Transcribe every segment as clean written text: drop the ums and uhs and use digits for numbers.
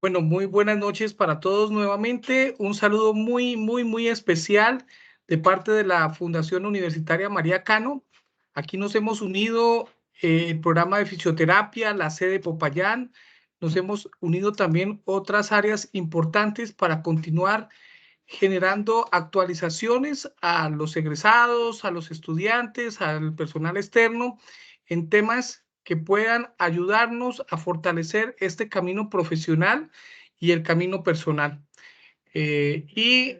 Bueno, muy buenas noches para todos nuevamente. Un saludo muy especial de parte de la Fundación Universitaria María Cano. Aquí nos hemos unido el programa de fisioterapia, la sede Popayán. Nos hemos unido también otras áreas importantes para continuar generando actualizaciones a los egresados, a los estudiantes, al personal externo, en temas que puedan ayudarnos a fortalecer este camino profesional y el camino personal. Ese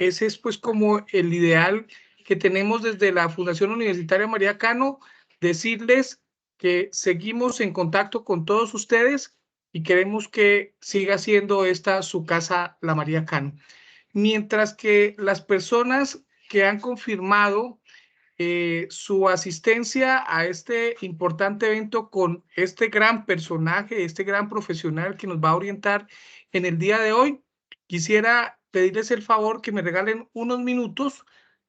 es pues como el ideal que tenemos desde la Fundación Universitaria María Cano, decirles que seguimos en contacto con todos ustedes y queremos que siga siendo esta su casa, la María Cano. Mientras que las personas que han confirmado su asistencia a este importante evento con este gran personaje, este gran profesional que nos va a orientar en el día de hoy, quisiera pedirles el favor que me regalen unos minutos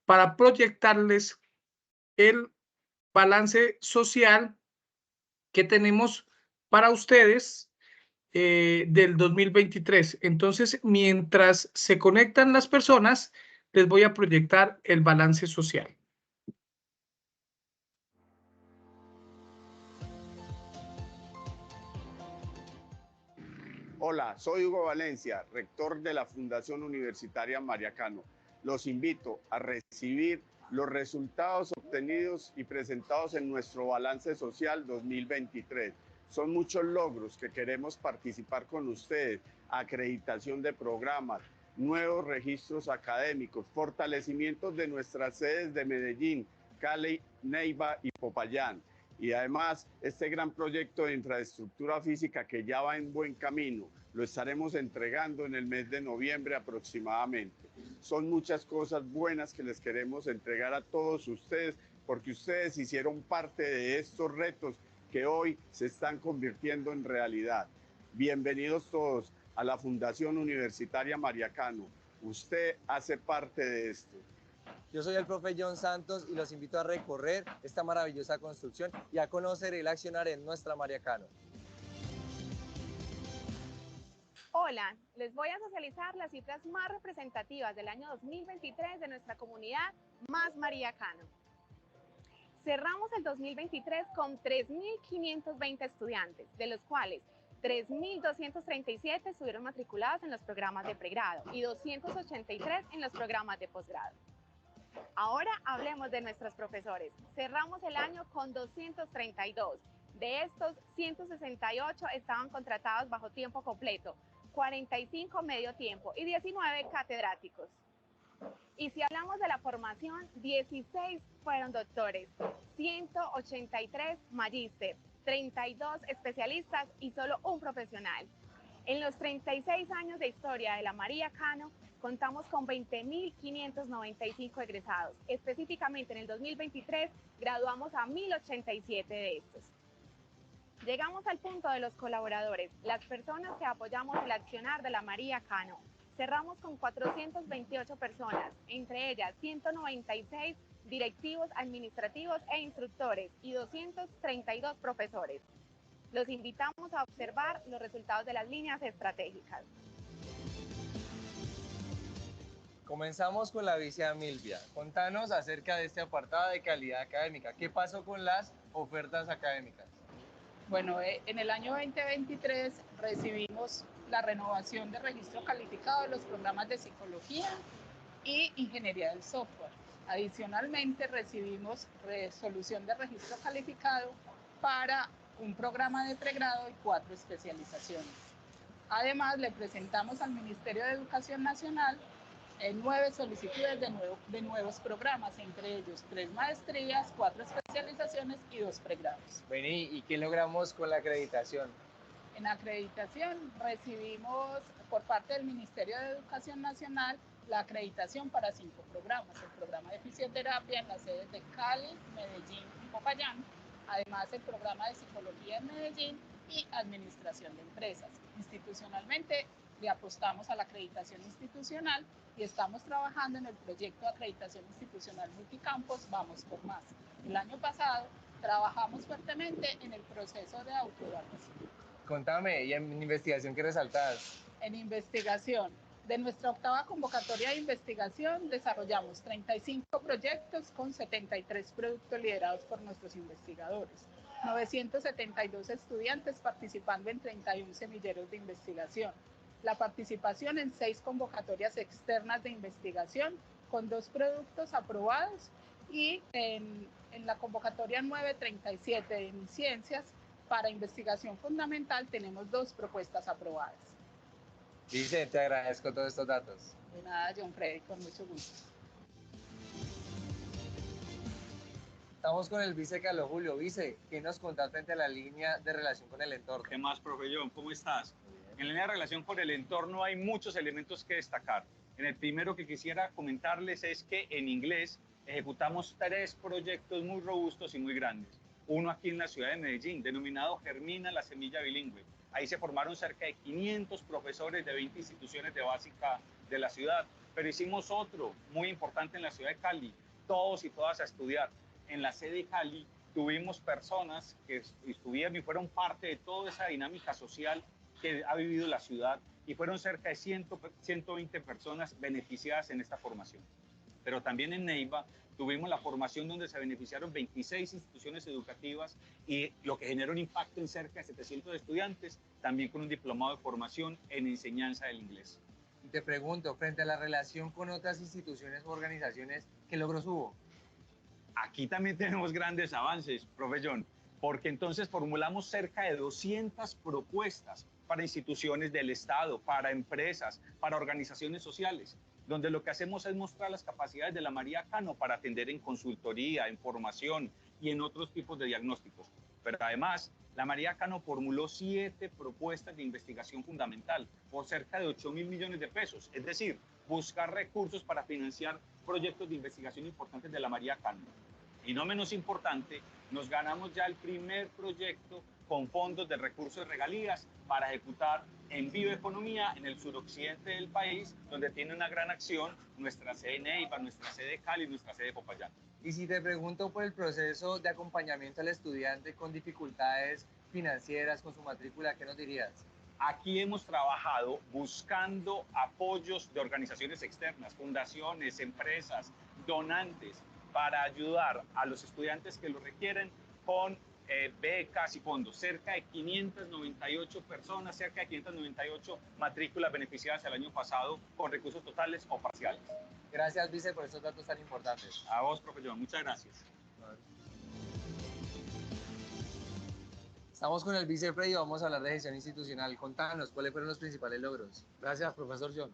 para proyectarles el balance social que tenemos para ustedes del 2023. Entonces, mientras se conectan las personas, les voy a proyectar el balance social. Hola, soy Hugo Valencia, rector de la Fundación Universitaria María Cano. Los invito a recibir los resultados obtenidos y presentados en nuestro balance social 2023. Son muchos logros que queremos participar con ustedes: acreditación de programas, nuevos registros académicos, fortalecimientos de nuestras sedes de Medellín, Cali, Neiva y Popayán. Y además, este gran proyecto de infraestructura física que ya va en buen camino, lo estaremos entregando en el mes de noviembre aproximadamente. Son muchas cosas buenas que les queremos entregar a todos ustedes, porque ustedes hicieron parte de estos retos que hoy se están convirtiendo en realidad. Bienvenidos todos a la Fundación Universitaria María Cano. Usted hace parte de esto. Yo soy el profe John Santos y los invito a recorrer esta maravillosa construcción y a conocer el accionar en nuestra María Cano. Hola, les voy a socializar las cifras más representativas del año 2023 de nuestra comunidad más María Cano. Cerramos el 2023 con 3.520 estudiantes, de los cuales 3.237 estuvieron matriculados en los programas de pregrado y 283 en los programas de posgrado. Ahora hablemos de nuestros profesores. Cerramos el año con 232. De estos, 168 estaban contratados bajo tiempo completo, 45 medio tiempo y 19 catedráticos. Y si hablamos de la formación, 16 fueron doctores, 183 magíster, 32 especialistas y solo un profesional. En los 36 años de historia de la María Cano, contamos con 20.595 egresados. Específicamente en el 2023, graduamos a 1.087 de estos. Llegamos al punto de los colaboradores, las personas que apoyamos el accionar de la María Cano. Cerramos con 428 personas, entre ellas 196 directivos, administrativos e instructores y 232 profesores. Los invitamos a observar los resultados de las líneas estratégicas. Comenzamos con la vicia Milvia. Contanos acerca de este apartado de calidad académica. ¿Qué pasó con las ofertas académicas? Bueno, en el año 2023 recibimos la renovación de registro calificado de los programas de psicología y ingeniería del software. Adicionalmente, recibimos resolución de registro calificado para un programa de pregrado y 4 especializaciones. Además, le presentamos al Ministerio de Educación Nacional 9 solicitudes de nuevos programas, entre ellos 3 maestrías, 4 especializaciones y 2 pregrados. Bueno, ¿y qué logramos con la acreditación? En acreditación recibimos por parte del Ministerio de Educación Nacional la acreditación para 5 programas: el programa de fisioterapia en las sedes de Cali, Medellín y Popayán, además el programa de psicología en Medellín y administración de empresas. Institucionalmente le apostamos a la acreditación institucional y estamos trabajando en el proyecto de acreditación institucional multicampos Vamos por Más. El año pasado trabajamos fuertemente en el proceso de autoevaluación. Contame, ¿y en investigación qué resaltas? En investigación, de nuestra octava convocatoria de investigación, desarrollamos 35 proyectos con 73 productos liderados por nuestros investigadores, 972 estudiantes participando en 31 semilleros de investigación, la participación en 6 convocatorias externas de investigación con 2 productos aprobados y en la convocatoria 937 de Mi Ciencias para investigación fundamental tenemos 2 propuestas aprobadas. Dice, te agradezco todos estos datos. De nada, John Freddy, con mucho gusto. Estamos con el vice Carlos Julio. Vice, ¿qué nos contás frente a la línea de relación con el entorno? ¿Qué más, profe John? ¿Cómo estás? En la línea de relación con el entorno hay muchos elementos que destacar. En el primero que quisiera comentarles es que en inglés ejecutamos 3 proyectos muy robustos y muy grandes. Uno aquí en la ciudad de Medellín, denominado Germina la Semilla Bilingüe. Ahí se formaron cerca de 500 profesores de 20 instituciones de básica de la ciudad. Pero hicimos otro muy importante en la ciudad de Cali, todos y todas a estudiar. En la sede de Cali tuvimos personas que estuvieron y fueron parte de toda esa dinámica social que ha vivido la ciudad y fueron cerca de 120 personas beneficiadas en esta formación. Pero también en Neiva tuvimos la formación donde se beneficiaron 26 instituciones educativas y lo que generó un impacto en cerca de 700 estudiantes, también con un diplomado de formación en enseñanza del inglés. Y te pregunto, frente a la relación con otras instituciones u organizaciones, ¿qué logros hubo? Aquí también tenemos grandes avances, profe John, porque entonces formulamos cerca de 200 propuestas para instituciones del Estado, para empresas, para organizaciones sociales, donde lo que hacemos es mostrar las capacidades de la María Cano para atender en consultoría, en formación y en otros tipos de diagnósticos. Pero además, la María Cano formuló 7 propuestas de investigación fundamental por cerca de 8.000 millones de pesos, es decir, buscar recursos para financiar proyectos de investigación importantes de la María Cano. Y no menos importante, nos ganamos ya el primer proyecto con fondos de recursos de regalías para ejecutar en bioeconomía en el suroccidente del país, donde tiene una gran acción nuestra sede Neiva, nuestra sede Cali, nuestra sede Popayán. Y si te pregunto por el proceso de acompañamiento al estudiante con dificultades financieras, con su matrícula, ¿qué nos dirías? Aquí hemos trabajado buscando apoyos de organizaciones externas, fundaciones, empresas, donantes, para ayudar a los estudiantes que lo requieren con becas y fondos. Cerca de 598 personas, cerca de 598 matrículas beneficiadas el año pasado con recursos totales o parciales. Gracias, vice, por estos datos tan importantes. A vos, profe John, muchas gracias. Estamos con el vice Freddy y vamos a hablar de gestión institucional. Contanos, ¿cuáles fueron los principales logros? Gracias, profesor John.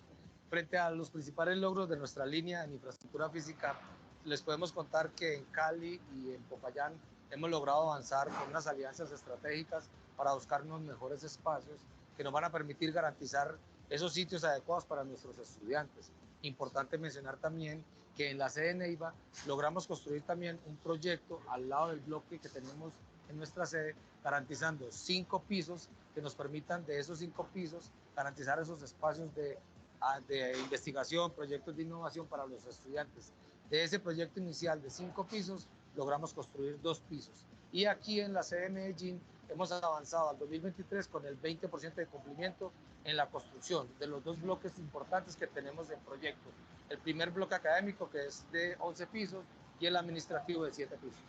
Frente a los principales logros de nuestra línea en infraestructura física, les podemos contar que en Cali y en Popayán hemos logrado avanzar con unas alianzas estratégicas para buscar unos mejores espacios que nos van a permitir garantizar esos sitios adecuados para nuestros estudiantes. Importante mencionar también que en la sede Neiva logramos construir también un proyecto al lado del bloque que tenemos en nuestra sede, garantizando 5 pisos que nos permitan de esos 5 pisos garantizar esos espacios de investigación, proyectos de innovación para los estudiantes. De ese proyecto inicial de 5 pisos, logramos construir 2 pisos. Y aquí en la sede de Medellín hemos avanzado al 2023 con el 20% de cumplimiento en la construcción de los 2 bloques importantes que tenemos en proyecto. El primer bloque académico, que es de 11 pisos, y el administrativo de 7 pisos.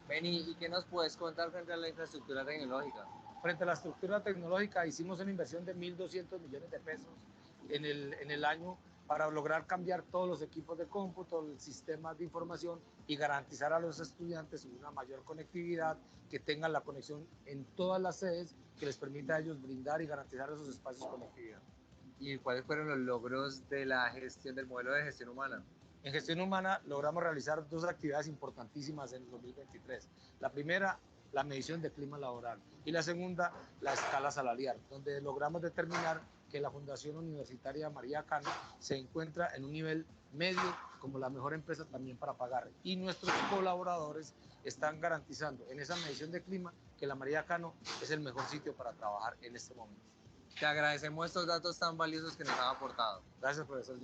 Beni, ¿y qué nos puedes contar frente a la infraestructura tecnológica? Frente a la estructura tecnológica, hicimos una inversión de 1.200 millones de pesos en el año para lograr cambiar todos los equipos de cómputo, el sistema de información y garantizar a los estudiantes una mayor conectividad, que tengan la conexión en todas las sedes, que les permita a ellos brindar y garantizar esos espacios de conectividad. ¿Y cuáles fueron los logros de la gestión del modelo de gestión humana? En gestión humana logramos realizar 2 actividades importantísimas en el 2023. La primera, la medición de clima laboral, y la segunda, la escala salarial, donde logramos determinar que la Fundación Universitaria María Cano se encuentra en un nivel medio como la mejor empresa también para pagar. Y nuestros colaboradores están garantizando en esa medición de clima que la María Cano es el mejor sitio para trabajar en este momento. Te agradecemos estos datos tan valiosos que nos han aportado. Gracias, profesor.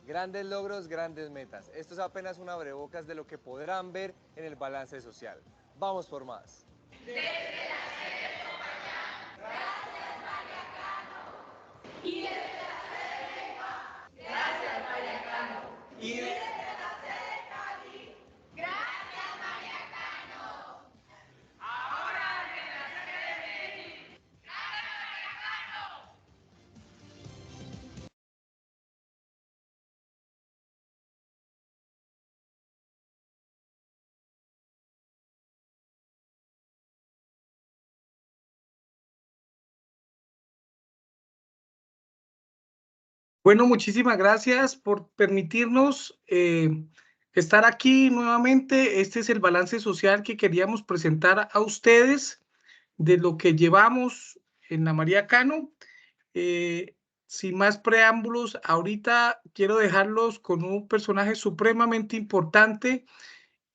Grandes logros, grandes metas. Esto es apenas un abrebocas de lo que podrán ver en el balance social. Vamos por más. Desde la sede Y desde la sede de Lengua, gracias María Cano. Y desde la sede de Cali, gracias María Cano. Ahora desde la sede de Medellín, gracias María Cano. Bueno, muchísimas gracias por permitirnos estar aquí nuevamente. Este es el balance social que queríamos presentar a ustedes de lo que llevamos en la María Cano. Sin más preámbulos, ahorita quiero dejarlos con un personaje supremamente importante.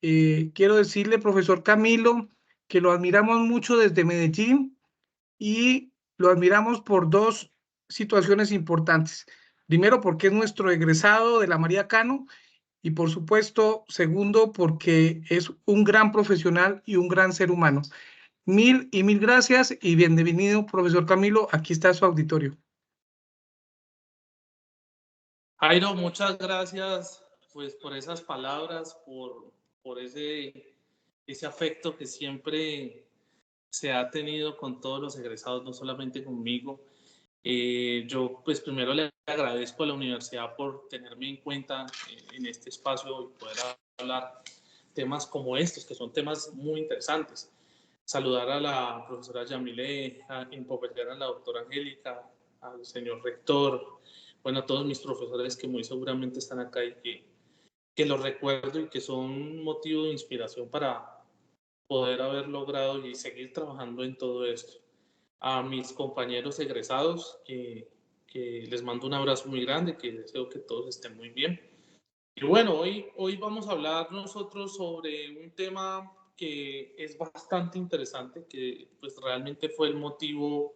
Quiero decirle, profesor Camilo, que lo admiramos mucho desde Medellín y lo admiramos por dos situaciones importantes. Primero, porque es nuestro egresado de la María Cano y, por supuesto, segundo, porque es un gran profesional y un gran ser humano. Mil y mil gracias y bienvenido, profesor Camilo. Aquí está su auditorio. Jairo, muchas gracias pues, por esas palabras, por ese afecto que siempre se ha tenido con todos los egresados, no solamente conmigo. Yo pues primero le agradezco a la universidad por tenerme en cuenta en este espacio y poder hablar temas como estos, que son temas muy interesantes. Saludar a la profesora Yamile, en Popayán a la doctora Angélica, al señor rector, bueno, a todos mis profesores que muy seguramente están acá y que los recuerdo y que son motivo de inspiración para poder haber logrado y seguir trabajando en todo esto. A mis compañeros egresados, que les mando un abrazo muy grande, que deseo que todos estén muy bien. Y bueno, hoy vamos a hablar nosotros sobre un tema que es bastante interesante, que pues realmente fue el motivo,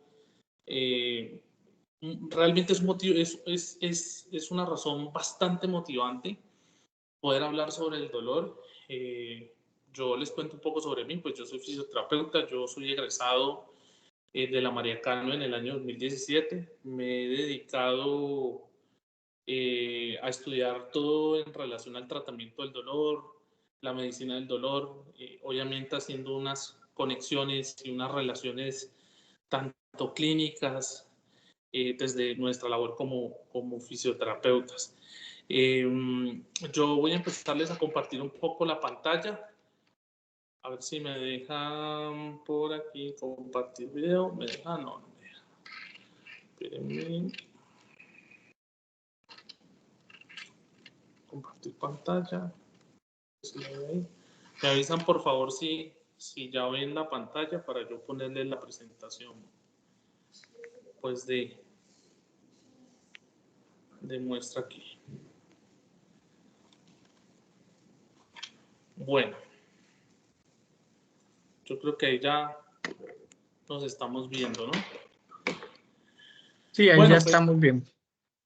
realmente es un motivo, es una razón bastante motivante poder hablar sobre el dolor. Yo les cuento un poco sobre mí, pues yo soy fisioterapeuta, yo soy egresado de la María Cano en el año 2017. Me he dedicado a estudiar todo en relación al tratamiento del dolor, la medicina del dolor, obviamente haciendo unas conexiones y unas relaciones tanto clínicas desde nuestra labor como fisioterapeutas. Yo voy a empezarles a compartir un poco la pantalla. A ver si me dejan por aquí compartir video. ¿Me dejan? No, no me dejan. Espérenme. Compartir pantalla. Me avisan por favor si ya ven la pantalla para yo ponerle la presentación pues de muestra aquí. Bueno, yo creo que ahí ya nos estamos viendo, ¿no? Sí, ahí bueno, ya estamos viendo.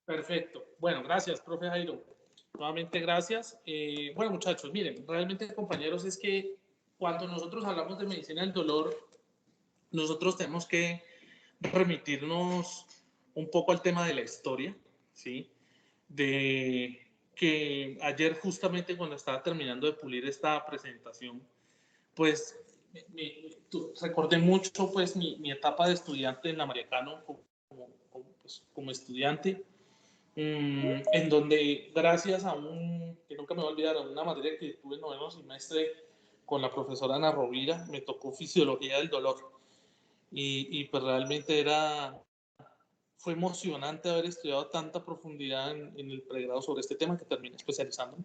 Perfecto. Bueno, gracias, profe Jairo. Nuevamente, gracias. Bueno, muchachos, miren, realmente, compañeros, es que cuando nosotros hablamos de medicina del dolor, nosotros tenemos que remitirnos un poco al tema de la historia, ¿sí? De que ayer, justamente cuando estaba terminando de pulir esta presentación, pues recordé mucho pues mi etapa de estudiante en la María Cano como estudiante, en donde gracias a que nunca me voy a olvidar, a una materia que tuve en noveno semestre con la profesora Ana Rovira, me tocó fisiología del dolor y pues realmente fue emocionante haber estudiado tanta profundidad en el pregrado sobre este tema que terminé especializándome.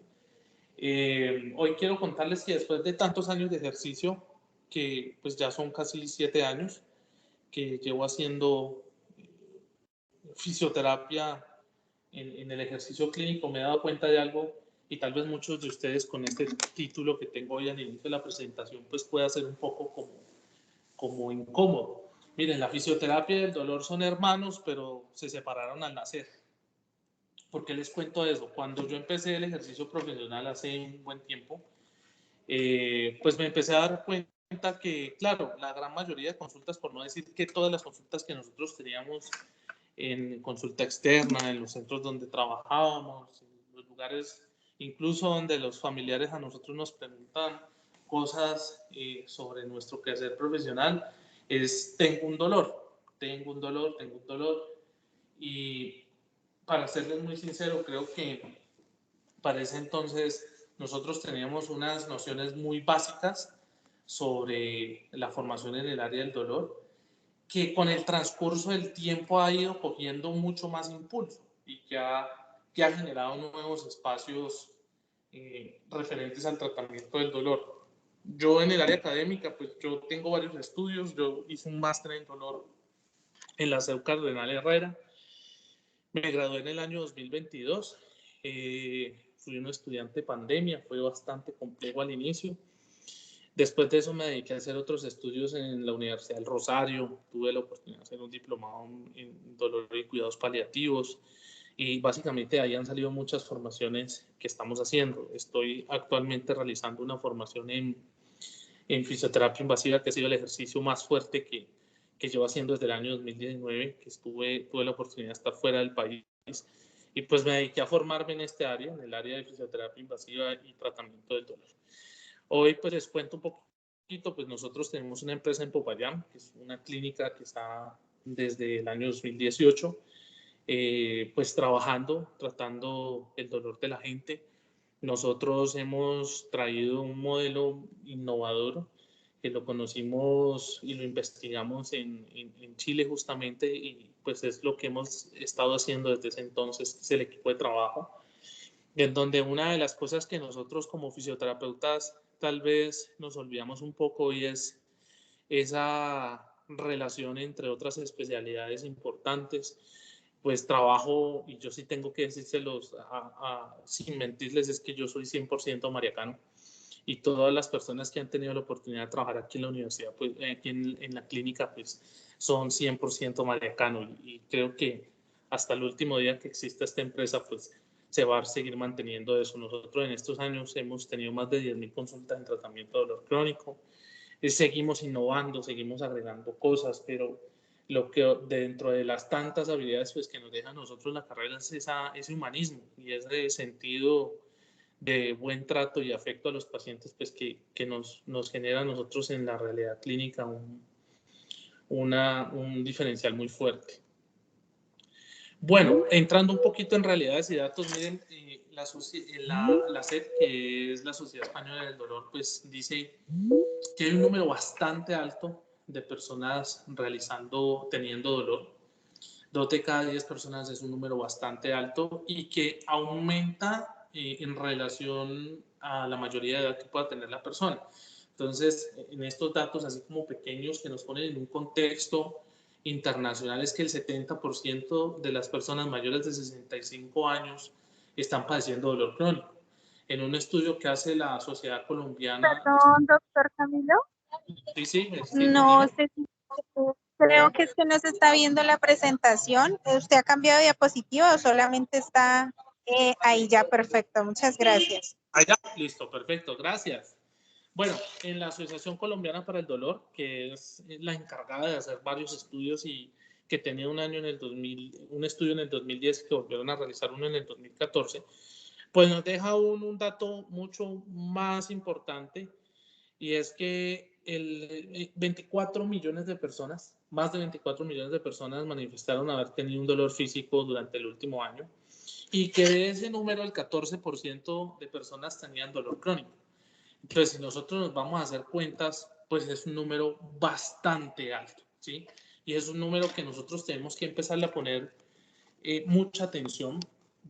Hoy quiero contarles que después de tantos años de ejercicio, que pues ya son casi 7 años que llevo haciendo fisioterapia en el ejercicio clínico, me he dado cuenta de algo y tal vez muchos de ustedes con este título que tengo hoy al inicio de la presentación pues pueda ser un poco como incómodo. Miren, la fisioterapia y el dolor son hermanos, pero se separaron al nacer. ¿Por qué les cuento eso? Cuando yo empecé el ejercicio profesional hace un buen tiempo, pues me empecé a dar cuenta que, claro, la gran mayoría de consultas, por no decir que todas las consultas que nosotros teníamos en consulta externa, en los centros donde trabajábamos, en los lugares incluso donde los familiares a nosotros nos preguntan cosas sobre nuestro quehacer profesional, es tengo un dolor, tengo un dolor, tengo un dolor. Y para serles muy sincero, creo que para ese entonces nosotros teníamos unas nociones muy básicas sobre la formación en el área del dolor, que con el transcurso del tiempo ha ido cogiendo mucho más impulso y que ha generado nuevos espacios referentes al tratamiento del dolor. Yo en el área académica, pues yo tengo varios estudios, yo hice un máster en dolor en la CEU Cardenal Herrera, me gradué en el año 2022, fui un estudiante de pandemia, fue bastante complejo al inicio. Después de eso me dediqué a hacer otros estudios en la Universidad del Rosario, tuve la oportunidad de hacer un diplomado en dolor y cuidados paliativos y básicamente ahí han salido muchas formaciones que estamos haciendo. Estoy actualmente realizando una formación en fisioterapia invasiva, que ha sido el ejercicio más fuerte que llevo haciendo desde el año 2019, que tuve la oportunidad de estar fuera del país y pues me dediqué a formarme en este área, en el área de fisioterapia invasiva y tratamiento del dolor. Hoy pues les cuento un poquito, pues nosotros tenemos una empresa en Popayán, que es una clínica que está desde el año 2018, pues tratando el dolor de la gente. Nosotros hemos traído un modelo innovador que lo conocimos y lo investigamos en Chile justamente y pues es lo que hemos estado haciendo desde ese entonces, que es el equipo de trabajo, en donde una de las cosas que nosotros como fisioterapeutas tal vez nos olvidamos un poco y es esa relación entre otras especialidades importantes. Pues trabajo, y yo sí tengo que decírselos sin mentirles, es que yo soy 100% mariacano y todas las personas que han tenido la oportunidad de trabajar aquí en la universidad, pues aquí en la clínica, pues son 100% mariacano y creo que hasta el último día que exista esta empresa, pues se va a seguir manteniendo eso. Nosotros en estos años hemos tenido más de 10.000 consultas en tratamiento de dolor crónico. Seguimos innovando, seguimos agregando cosas, pero lo que dentro de las tantas habilidades pues, que nos deja a nosotros la carrera es ese humanismo y ese sentido de buen trato y afecto a los pacientes pues, que nos genera a nosotros en la realidad clínica un diferencial muy fuerte. Bueno, entrando un poquito en realidades y datos, miren, la SED, que es la Sociedad Española del Dolor, pues dice que hay un número bastante alto de personas teniendo dolor. 2 de cada 10 personas es un número bastante alto y que aumenta en relación a la mayoría de edad que pueda tener la persona. Entonces, en estos datos, así como pequeños, que nos ponen en un contexto internacional, es que el 70% de las personas mayores de 65 años están padeciendo dolor crónico. En un estudio que hace la Sociedad Colombiana... Perdón, doctor Camilo. Sí, no sé si creo que es que no se está viendo la presentación. ¿Usted ha cambiado de diapositiva o solamente está ahí ya? Perfecto, muchas gracias. Allá, listo, perfecto, gracias. Bueno, en la Asociación Colombiana para el Dolor, que es la encargada de hacer varios estudios y que tenía un estudio en el 2010 que volvieron a realizar uno en el 2014, pues nos deja un dato mucho más importante y es que 24 millones de personas, más de 24 millones de personas manifestaron haber tenido un dolor físico durante el último año y que de ese número el 14% de personas tenían dolor crónico. Entonces, si nosotros nos vamos a hacer cuentas, pues es un número bastante alto, ¿sí? Y es un número que nosotros tenemos que empezarle a poner mucha atención,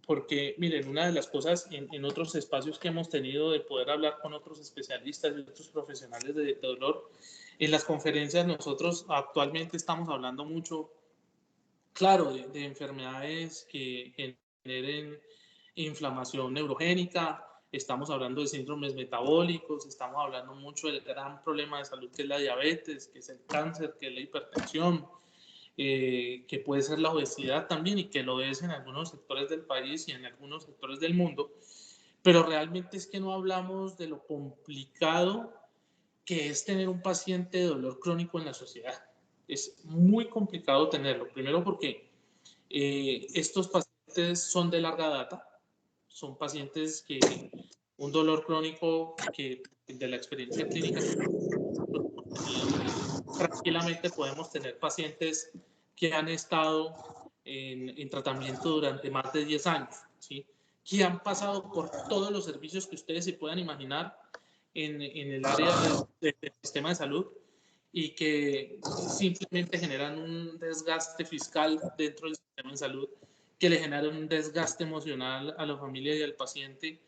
porque, miren, una de las cosas en otros espacios que hemos tenido de poder hablar con otros especialistas y otros profesionales de dolor, en las conferencias nosotros actualmente estamos hablando mucho, claro, de enfermedades que generen inflamación neurogénica. Estamos hablando de síndromes metabólicos, estamos hablando mucho del gran problema de salud que es la diabetes, que es el cáncer, que es la hipertensión, que puede ser la obesidad también y que lo es en algunos sectores del país y en algunos sectores del mundo. Pero realmente es que no hablamos de lo complicado que es tener un paciente de dolor crónico en la sociedad. Es muy complicado tenerlo, primero porque Estos pacientes son de larga data, son pacientes que un dolor crónico que de la experiencia clínica tranquilamente podemos tener pacientes que han estado en tratamiento durante más de 10 años, ¿sí? Que han pasado por todos los servicios que ustedes se puedan imaginar en el área del sistema de salud y que simplemente generan un desgaste fiscal dentro del sistema de salud, que le generan un desgaste emocional a la familia y al paciente,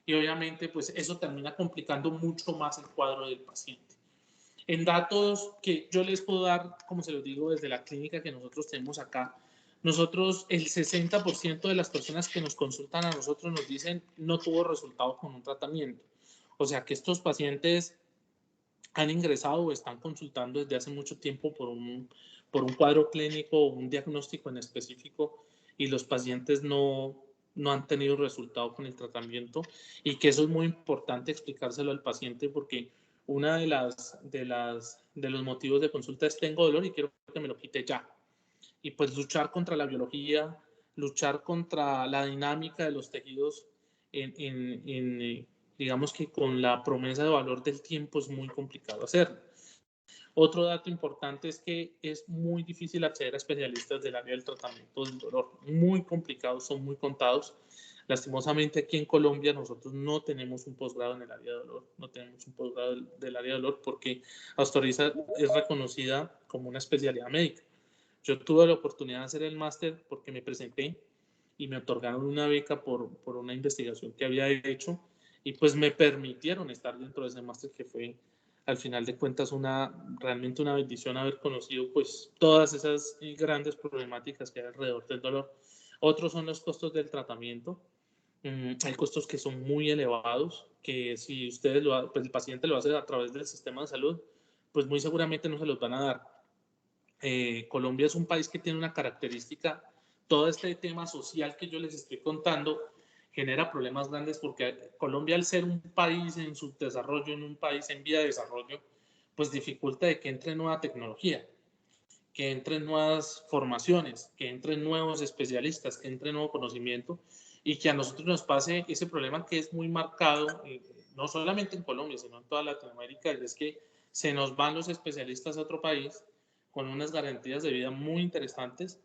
y obviamente pues eso termina complicando mucho más el cuadro del paciente. En datos que yo les puedo dar, como se los digo, desde la clínica que nosotros tenemos acá, nosotros el 60% de las personas que nos consultan a nosotros nos dicen no tuvo resultado con un tratamiento. O sea que estos pacientes han ingresado o están consultando desde hace mucho tiempo por un cuadro clínico o un diagnóstico en específico y los pacientes no han tenido resultado con el tratamiento, y que eso es muy importante explicárselo al paciente, porque una de los motivos de consulta es tengo dolor y quiero que me lo quite ya. Y pues luchar contra la biología, luchar contra la dinámica de los tejidos digamos que con la promesa de valor del tiempo es muy complicado hacerlo. Otro dato importante es que es muy difícil acceder a especialistas del área del tratamiento del dolor. Muy complicados, son muy contados. Lastimosamente aquí en Colombia nosotros no tenemos un posgrado en el área de dolor, no tenemos un posgrado del área de dolor porque Astoriza es reconocida como una especialidad médica. Yo tuve la oportunidad de hacer el máster porque me presenté y me otorgaron una beca por una investigación que había hecho, y pues me permitieron estar dentro de ese máster, que fue al final de cuentas realmente una bendición haber conocido pues todas esas grandes problemáticas que hay alrededor del dolor. Otros son los costos del tratamiento. Hay costos que son muy elevados, que si ustedes pues el paciente lo hace a través del sistema de salud, pues muy seguramente no se los van a dar. Colombia es un país que tiene una característica, todo este tema social que yo les estoy contando genera problemas grandes, porque Colombia, al ser un país en subdesarrollo, en un país en vía de desarrollo, pues dificulta de que entre nueva tecnología, que entren nuevas formaciones, que entren nuevos especialistas, que entre nuevo conocimiento, y que a nosotros nos pase ese problema que es muy marcado, no solamente en Colombia, sino en toda Latinoamérica, y es que se nos van los especialistas a otro país con unas garantías de vida muy interesantes,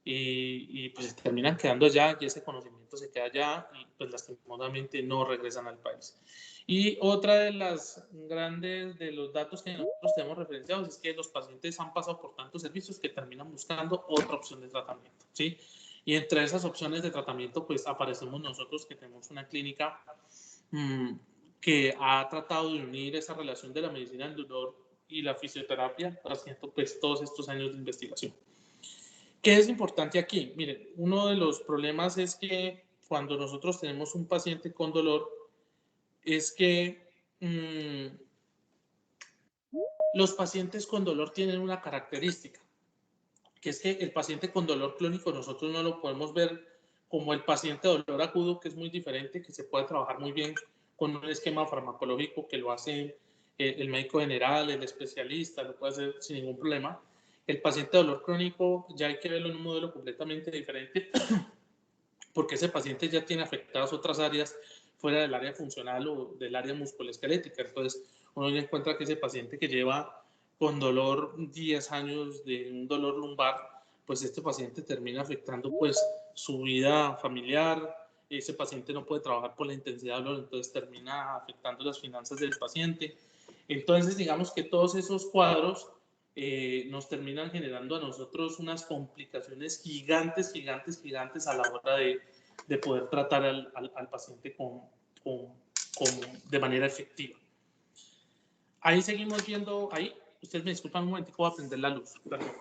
y pues terminan quedando allá, y ese conocimiento se queda allá y pues lastimosamente no regresan al país. Y otra de los datos que nosotros tenemos referenciados es que los pacientes han pasado por tantos servicios que terminan buscando otra opción de tratamiento, ¿sí? Y entre esas opciones de tratamiento pues aparecemos nosotros, que tenemos una clínica que ha tratado de unir esa relación de la medicina del dolor y la fisioterapia, haciendo pues todos estos años de investigación. ¿Qué es importante aquí? Miren, uno de los problemas es que cuando nosotros tenemos un paciente con dolor, es que los pacientes con dolor tienen una característica, que es que el paciente con dolor crónico nosotros no lo podemos ver como el paciente de dolor agudo, que es muy diferente, que se puede trabajar muy bien con un esquema farmacológico que lo hace el médico general, el especialista, lo puede hacer sin ningún problema. El paciente de dolor crónico ya hay que verlo en un modelo completamente diferente, porque ese paciente ya tiene afectadas otras áreas fuera del área funcional o del área musculoesquelética. Entonces, uno ya encuentra que ese paciente que lleva con dolor 10 años de un dolor lumbar, pues este paciente termina afectando pues su vida familiar. Ese paciente no puede trabajar por la intensidad de dolor, entonces termina afectando las finanzas del paciente. Entonces, digamos que todos esos cuadros nos terminan generando a nosotros unas complicaciones gigantes a la hora de poder tratar al paciente de manera efectiva. Ahí seguimos viendo, ahí, ustedes me disculpan un momentico, voy a prender la luz. Perdón.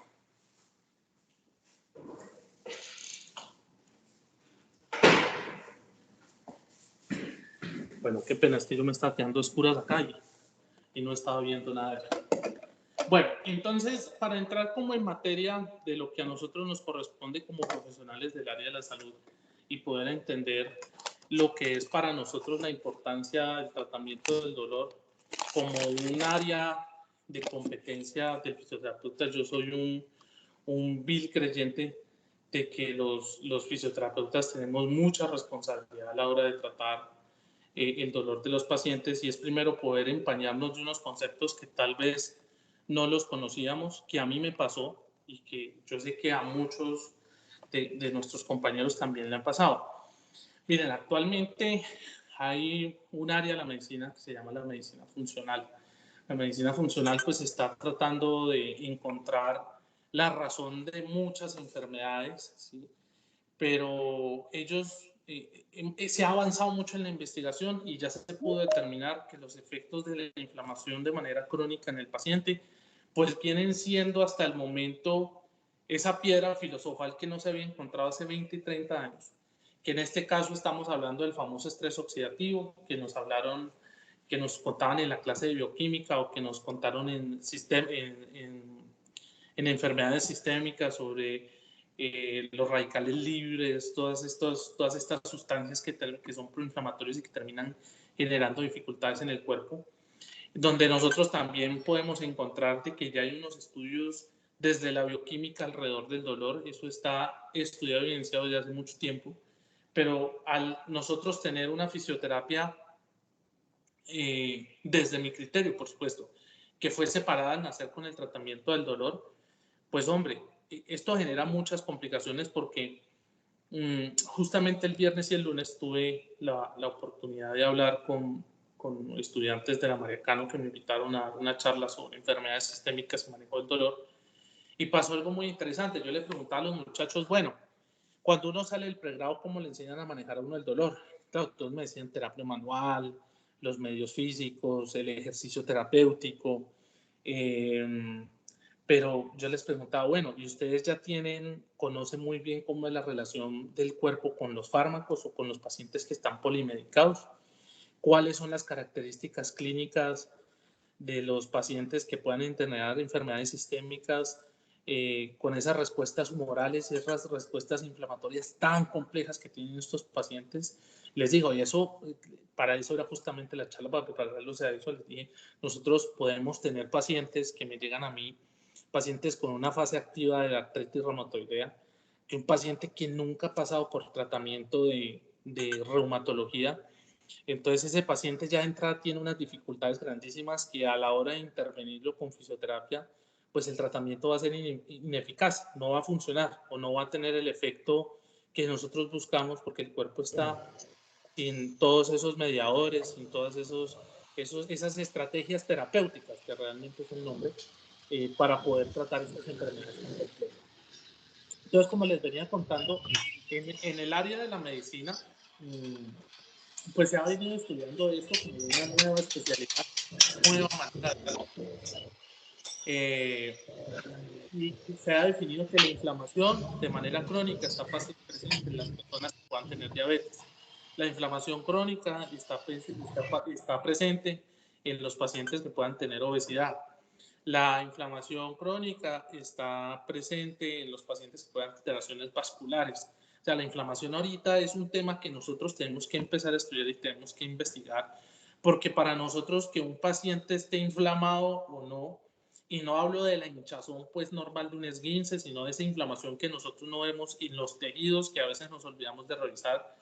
Bueno, qué pena, es que yo me estaba quedando oscuras acá y no estaba viendo nada de eso. Bueno, entonces, para entrar como en materia de lo que a nosotros nos corresponde como profesionales del área de la salud y poder entender lo que es para nosotros la importancia del tratamiento del dolor como un área de competencia del fisioterapeuta, yo soy un vil creyente de que los fisioterapeutas tenemos mucha responsabilidad a la hora de tratar el dolor de los pacientes, y es primero poder empañarnos de unos conceptos que tal vez no los conocíamos, que a mí me pasó y que yo sé que a muchos de nuestros compañeros también le han pasado. Miren, actualmente hay un área de la medicina que se llama la medicina funcional. La medicina funcional pues está tratando de encontrar la razón de muchas enfermedades, ¿sí? Pero ellos se ha avanzado mucho en la investigación y ya se pudo determinar que los efectos de la inflamación de manera crónica en el paciente pues vienen siendo hasta el momento esa piedra filosofal que no se había encontrado hace 20 y 30 años, que en este caso estamos hablando del famoso estrés oxidativo, que nos hablaron, que nos contaban en la clase de bioquímica o que nos contaron en enfermedades sistémicas sobre los radicales libres, todas estas sustancias que son proinflamatorias y que terminan generando dificultades en el cuerpo, donde nosotros también podemos encontrar de que ya hay unos estudios desde la bioquímica alrededor del dolor. Eso está estudiado y evidenciado desde hace mucho tiempo, pero al nosotros tener una fisioterapia, desde mi criterio, por supuesto, que fue separada al nacer con el tratamiento del dolor, pues hombre, esto genera muchas complicaciones porque justamente el viernes y el lunes tuve la oportunidad de hablar con estudiantes de la María Cano que me invitaron a una charla sobre enfermedades sistémicas y manejo del dolor, y pasó algo muy interesante. Yo le preguntaba a los muchachos, bueno, cuando uno sale del pregrado, ¿cómo le enseñan a manejar a uno el dolor? Claro, todos me decían terapia manual, los medios físicos, el ejercicio terapéutico, pero yo les preguntaba, bueno, ¿y ustedes ya conocen muy bien cómo es la relación del cuerpo con los fármacos o con los pacientes que están polimedicados? ¿Cuáles son las características clínicas de los pacientes que puedan tener enfermedades sistémicas con esas respuestas humorales y esas respuestas inflamatorias tan complejas que tienen estos pacientes? Les digo, y eso, para eso era justamente la charla, para prepararlos a eso. Les dije, nosotros podemos tener pacientes que me llegan a mí, pacientes con una fase activa de la artritis reumatoidea, que un paciente que nunca ha pasado por tratamiento de reumatología. Entonces ese paciente ya de entrada tiene unas dificultades grandísimas que a la hora de intervenirlo con fisioterapia, pues el tratamiento va a ser ineficaz, no va a funcionar o no va a tener el efecto que nosotros buscamos, porque el cuerpo está sin todos esos mediadores, sin todas esas estrategias terapéuticas, que realmente es el nombre, para poder tratar estas enfermedades. Entonces, como les venía contando, en el área de la medicina, pues se ha venido estudiando esto como una nueva especialidad, nueva manera y se ha definido que la inflamación de manera crónica está presente en las personas que puedan tener diabetes. La inflamación crónica está presente en los pacientes que puedan tener obesidad. La inflamación crónica está presente en los pacientes que puedan tener alteraciones vasculares. O sea, la inflamación ahorita es un tema que nosotros tenemos que empezar a estudiar y tenemos que investigar, porque para nosotros que un paciente esté inflamado o no, y no hablo de la hinchazón pues normal de un esguince, sino de esa inflamación que nosotros no vemos en los tejidos que a veces nos olvidamos de revisar,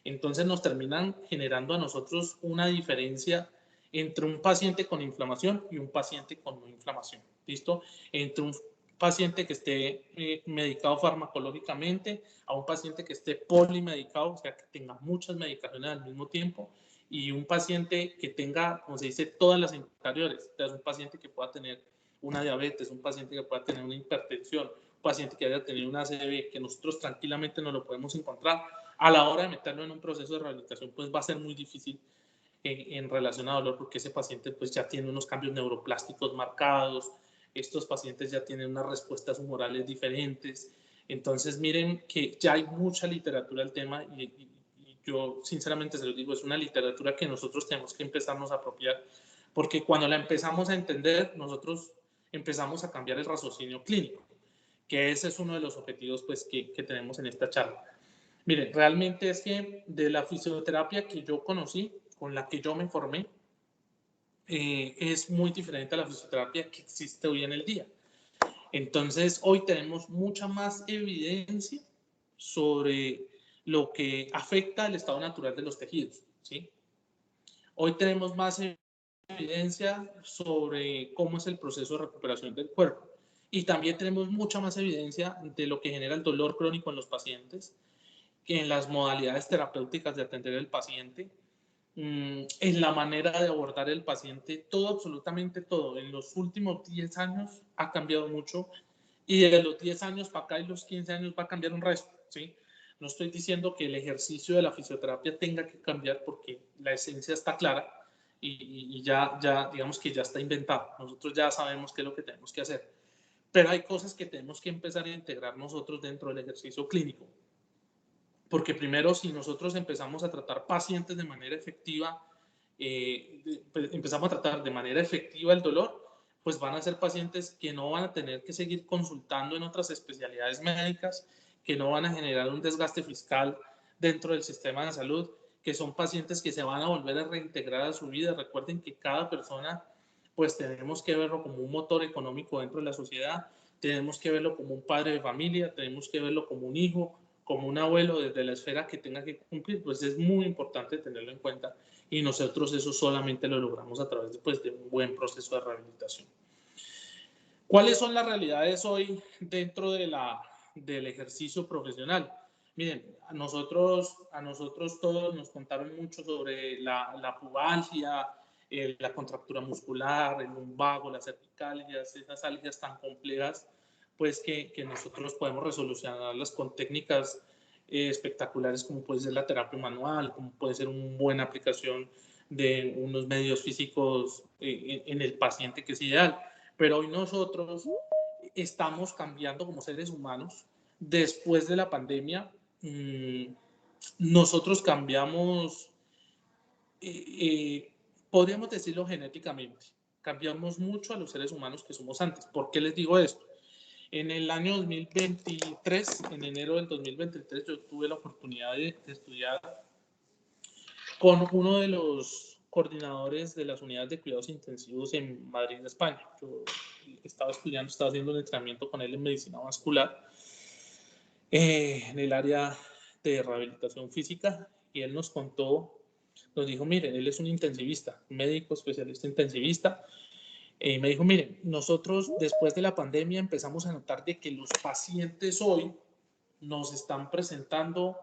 entonces nos terminan generando a nosotros una diferencia entre un paciente con inflamación y un paciente con no inflamación, ¿listo? Entre un paciente que esté medicado farmacológicamente a un paciente que esté polimedicado, o sea, que tenga muchas medicaciones al mismo tiempo, y un paciente que tenga, como se dice, todas las anteriores. O sea, es un paciente que pueda tener una diabetes, un paciente que pueda tener una hipertensión, un paciente que haya tenido una ACV, que nosotros tranquilamente no lo podemos encontrar. A la hora de meterlo en un proceso de rehabilitación, pues va a ser muy difícil en relación a dolor, porque ese paciente pues ya tiene unos cambios neuroplásticos marcados, estos pacientes ya tienen unas respuestas humorales diferentes. Entonces miren que ya hay mucha literatura al tema y yo sinceramente se lo digo, es una literatura que nosotros tenemos que empezarnos a apropiar, porque cuando la empezamos a entender, nosotros empezamos a cambiar el raciocinio clínico, que ese es uno de los objetivos pues que tenemos en esta charla. Miren, realmente es que de la fisioterapia que yo conocí, con la que yo me formé, es muy diferente a la fisioterapia que existe hoy en el día. Entonces, hoy tenemos mucha más evidencia sobre lo que afecta el estado natural de los tejidos, ¿sí? Hoy tenemos más evidencia sobre cómo es el proceso de recuperación del cuerpo y también tenemos mucha más evidencia de lo que genera el dolor crónico en los pacientes, que en las modalidades terapéuticas de atender al paciente, en la manera de abordar el paciente, todo, absolutamente todo. En los últimos 10 años ha cambiado mucho y de los 10 años para acá y los 15 años va a cambiar un resto, ¿sí? No estoy diciendo que el ejercicio de la fisioterapia tenga que cambiar porque la esencia está clara y ya digamos que ya está inventado. Nosotros ya sabemos qué es lo que tenemos que hacer. Pero hay cosas que tenemos que empezar a integrar nosotros dentro del ejercicio clínico. Porque primero, si nosotros empezamos a tratar pacientes de manera efectiva, empezamos a tratar de manera efectiva el dolor, pues van a ser pacientes que no van a tener que seguir consultando en otras especialidades médicas, que no van a generar un desgaste fiscal dentro del sistema de salud, que son pacientes que se van a volver a reintegrar a su vida. Recuerden que cada persona, pues tenemos que verlo como un motor económico dentro de la sociedad, tenemos que verlo como un padre de familia, tenemos que verlo como un hijo, como un abuelo, desde la esfera que tenga que cumplir. Pues es muy importante tenerlo en cuenta y nosotros eso solamente lo logramos a través pues, de un buen proceso de rehabilitación. ¿Cuáles son las realidades hoy dentro de del ejercicio profesional? Miren, a nosotros todos nos contaron mucho sobre la pubalgia, la contractura muscular, el lumbago, las cervicalgias, esas algias tan complejas, pues que nosotros podemos resolucionarlas con técnicas espectaculares como puede ser la terapia manual, como puede ser una buena aplicación de unos medios físicos en el paciente, que es ideal. Pero hoy nosotros estamos cambiando como seres humanos. Después de la pandemia, nosotros cambiamos, podríamos decirlo genéticamente, cambiamos mucho a los seres humanos que somos antes. ¿Por qué les digo esto? En el año 2023, en enero del 2023, yo tuve la oportunidad de estudiar con uno de los coordinadores de las unidades de cuidados intensivos en Madrid, España. Yo estaba haciendo un entrenamiento con él en medicina vascular, en el área de rehabilitación física, y él nos dijo, miren, él es un intensivista, médico especialista intensivista, me dijo, miren, nosotros después de la pandemia empezamos a notar de que los pacientes hoy nos están presentando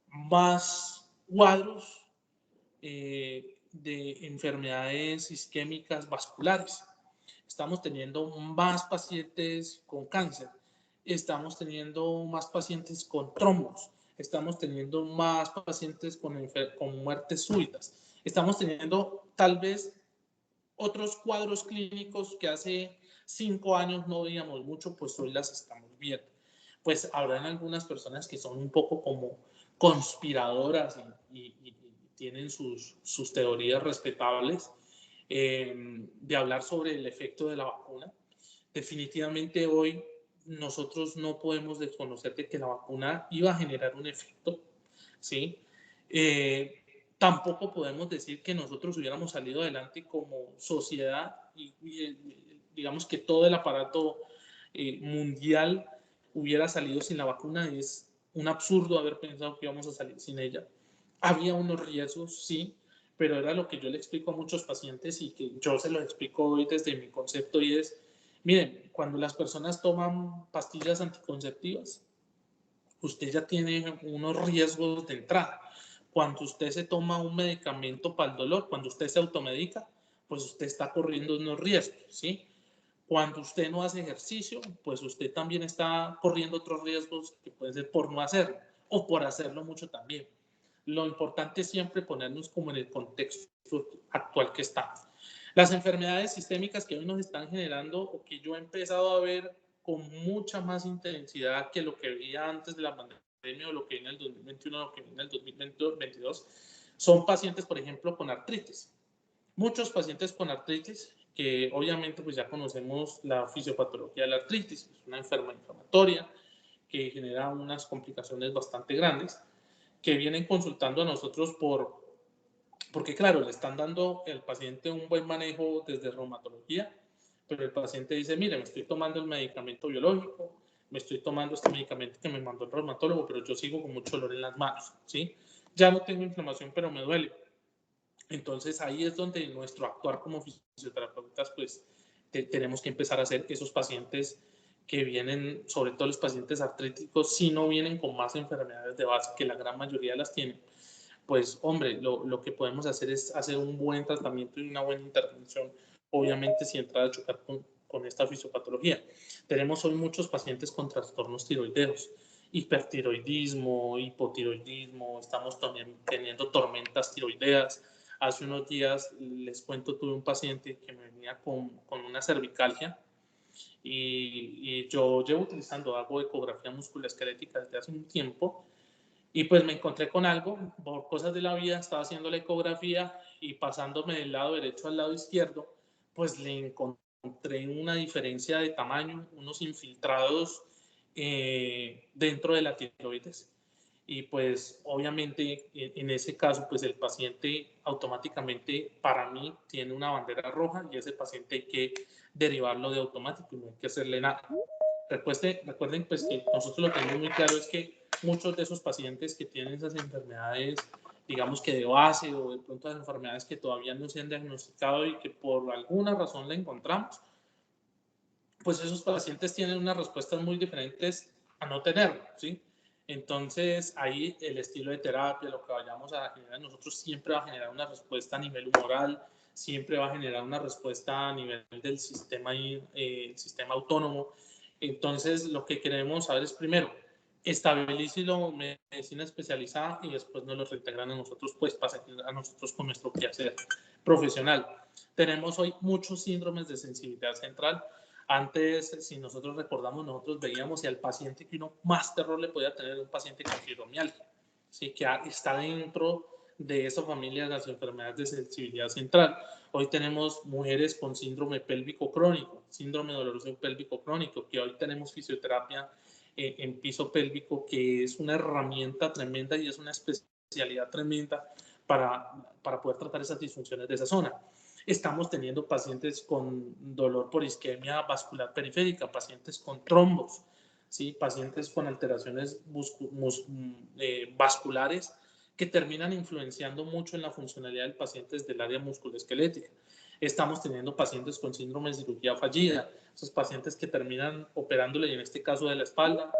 más cuadros de enfermedades isquémicas vasculares. Estamos teniendo más pacientes con cáncer, estamos teniendo más pacientes con trombos, estamos teniendo más pacientes con muertes súbitas, estamos teniendo tal vez otros cuadros clínicos que hace 5 años no veíamos mucho, pues hoy las estamos viendo. Pues habrán algunas personas que son un poco como conspiradoras y tienen sus teorías respetables de hablar sobre el efecto de la vacuna. Definitivamente hoy nosotros no podemos desconocer de que la vacuna iba a generar un efecto, ¿sí? Tampoco podemos decir que nosotros hubiéramos salido adelante como sociedad y digamos que todo el aparato mundial hubiera salido sin la vacuna. Es un absurdo haber pensado que íbamos a salir sin ella. Había unos riesgos, sí, pero era lo que yo le explico a muchos pacientes y que yo se lo explico hoy desde mi concepto, y es, miren, cuando las personas toman pastillas anticonceptivas, usted ya tiene unos riesgos de entrada. Cuando usted se toma un medicamento para el dolor, cuando usted se automedica, pues usted está corriendo unos riesgos, ¿sí? Cuando usted no hace ejercicio, pues usted también está corriendo otros riesgos que pueden ser por no hacerlo o por hacerlo mucho también. Lo importante es siempre ponernos como en el contexto actual que estamos. Las enfermedades sistémicas que hoy nos están generando o que yo he empezado a ver con mucha más intensidad que lo que veía antes de la pandemia o lo que viene en el 2021 o lo que viene en el 2022, son pacientes, por ejemplo, con artritis. Muchos pacientes con artritis, que obviamente pues ya conocemos la fisiopatología de la artritis, es una enfermedad inflamatoria que genera unas complicaciones bastante grandes, que vienen consultando a nosotros porque claro, le están dando al paciente un buen manejo desde reumatología, pero el paciente dice, mire, me estoy tomando el medicamento biológico, me estoy tomando este medicamento que me mandó el reumatólogo, pero yo sigo con mucho dolor en las manos, ¿sí? Ya no tengo inflamación, pero me duele. Entonces ahí es donde nuestro actuar como fisioterapeutas, pues tenemos que empezar a hacer esos pacientes que vienen, sobre todo los pacientes artríticos, si no vienen con más enfermedades de base, que la gran mayoría las tienen, pues hombre, lo que podemos hacer es hacer un buen tratamiento y una buena intervención, obviamente si entra a chocar con esta fisiopatología. Tenemos hoy muchos pacientes con trastornos tiroideos, hipertiroidismo, hipotiroidismo, estamos también teniendo tormentas tiroideas. Hace unos días, les cuento, tuve un paciente que me venía con una cervicalgia y yo llevo hago ecografía musculoesquelética desde hace un tiempo y pues me encontré con algo, por cosas de la vida, estaba haciendo la ecografía y pasándome del lado derecho al lado izquierdo, pues le encontré una diferencia de tamaño, unos infiltrados dentro de la tiroides. Y pues obviamente en ese caso pues el paciente automáticamente para mí tiene una bandera roja y ese paciente hay que derivarlo de automático y no hay que hacerle nada. Recuerden pues que nosotros lo tenemos muy claro, es que muchos de esos pacientes que tienen esas enfermedades, digamos que de base o de pronto las enfermedades que todavía no se han diagnosticado y que por alguna razón la encontramos, pues esos pacientes tienen unas respuestas muy diferentes a no tenerlo, ¿sí? Entonces, ahí el estilo de terapia, lo que vayamos a generar nosotros siempre va a generar una respuesta a nivel humoral, siempre va a generar una respuesta a nivel del sistema, sistema autónomo. Entonces, lo que queremos saber es primero, estabilícelo medicina especializada y después nos lo reintegran a nosotros, pues para a nosotros con nuestro quehacer profesional. Tenemos hoy muchos síndromes de sensibilidad central. Antes, si nosotros recordamos, nosotros veíamos si al paciente que uno más terror le podía tener un paciente con fibromialgia, ¿sí? Que está dentro de esa familia de las enfermedades de sensibilidad central. Hoy tenemos mujeres con síndrome pélvico crónico, síndrome doloroso pélvico crónico, que hoy tenemos fisioterapia en piso pélvico, que es una herramienta tremenda y es una especialidad tremenda para poder tratar esas disfunciones de esa zona. Estamos teniendo pacientes con dolor por isquemia vascular periférica, pacientes con trombos, ¿sí? Pacientes con alteraciones vasculares que terminan influenciando mucho en la funcionalidad del paciente desde el área musculoesquelética. Estamos teniendo pacientes con síndrome de cirugía fallida, esos pacientes que terminan operándole, y en este caso de la espalda,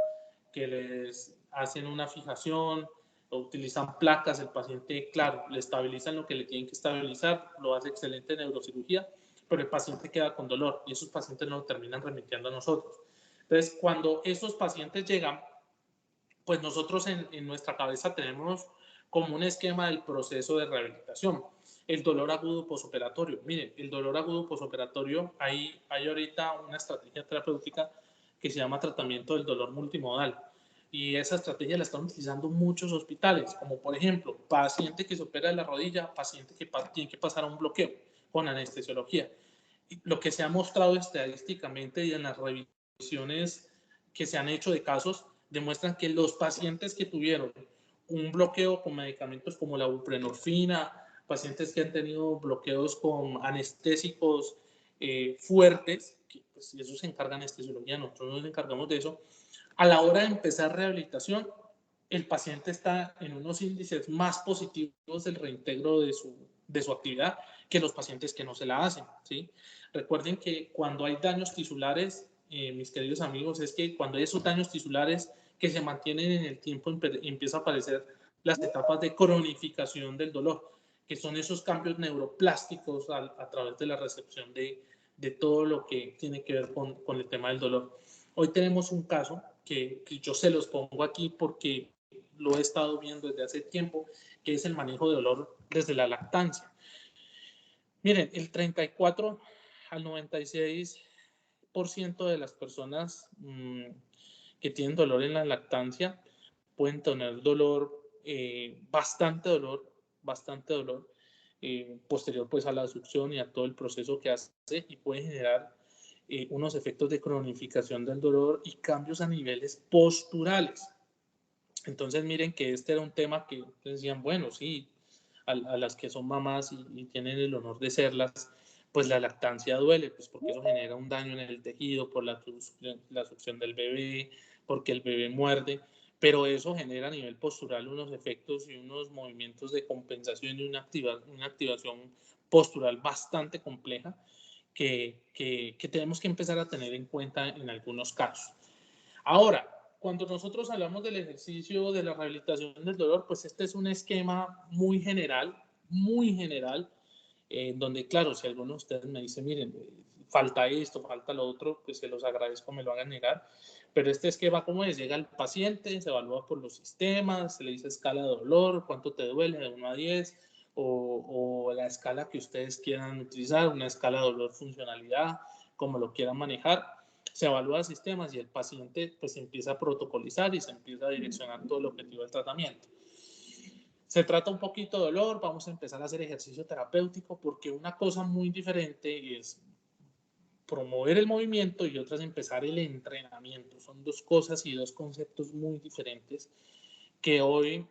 que les hacen una fijación, utilizan placas, el paciente, claro, le estabilizan lo que le tienen que estabilizar, lo hace excelente en neurocirugía, pero el paciente queda con dolor y esos pacientes no lo terminan remitiendo a nosotros. Entonces, cuando esos pacientes llegan, pues nosotros en nuestra cabeza tenemos como un esquema del proceso de rehabilitación. El dolor agudo posoperatorio. Miren, el dolor agudo posoperatorio, hay ahorita una estrategia terapéutica que se llama tratamiento del dolor multimodal. Y esa estrategia la están utilizando muchos hospitales, como por ejemplo, paciente que se opera de la rodilla, paciente que tiene que pasar a un bloqueo con anestesiología. Y lo que se ha mostrado estadísticamente y en las revisiones que se han hecho de casos, demuestran que los pacientes que tuvieron un bloqueo con medicamentos como la buprenorfina, pacientes que han tenido bloqueos con anestésicos fuertes, que pues eso se encarga anestesiología, nosotros nos encargamos de eso, a la hora de empezar rehabilitación, el paciente está en unos índices más positivos del reintegro de su actividad que los pacientes que no se la hacen, ¿sí? Recuerden que cuando hay daños tisulares, mis queridos amigos, es que cuando hay esos daños tisulares que se mantienen en el tiempo, empieza a aparecer las etapas de cronificación del dolor, que son esos cambios neuroplásticos a través de la recepción de todo lo que tiene que ver con el tema del dolor. Hoy tenemos un caso que yo se los pongo aquí porque lo he estado viendo desde hace tiempo, que es el manejo de dolor desde la lactancia. Miren, el 34 al 96% de las personas que tienen dolor en la lactancia pueden tener dolor, bastante dolor, posterior pues a la succión y a todo el proceso que hace, y puede generar unos efectos de cronificación del dolor y cambios a niveles posturales. Entonces miren que este era un tema que decían, bueno, sí, a las que son mamás y tienen el honor de serlas, pues la lactancia duele, pues porque eso genera un daño en el tejido por la succión del bebé, porque el bebé muerde, pero eso genera a nivel postural unos efectos y unos movimientos de compensación y una activación postural bastante compleja que tenemos que empezar a tener en cuenta en algunos casos. Ahora, cuando nosotros hablamos del ejercicio de la rehabilitación del dolor, pues este es un esquema muy general, donde, claro, si alguno de ustedes me dice, miren, falta esto, falta lo otro, pues se los agradezco, me lo hagan negar. Pero este esquema, ¿cómo es? Llega el paciente, se evalúa por los sistemas, se le dice escala de dolor, cuánto te duele, de 1 a 10, o la escala que ustedes quieran utilizar, una escala de dolor funcionalidad, como lo quieran manejar. Se evalúa sistemas y el paciente pues empieza a protocolizar y se empieza a direccionar todo el objetivo del tratamiento. Se trata un poquito de dolor, vamos a empezar a hacer ejercicio terapéutico, porque una cosa muy diferente es promover el movimiento y otra es empezar el entrenamiento. Son dos cosas y dos conceptos muy diferentes que hoy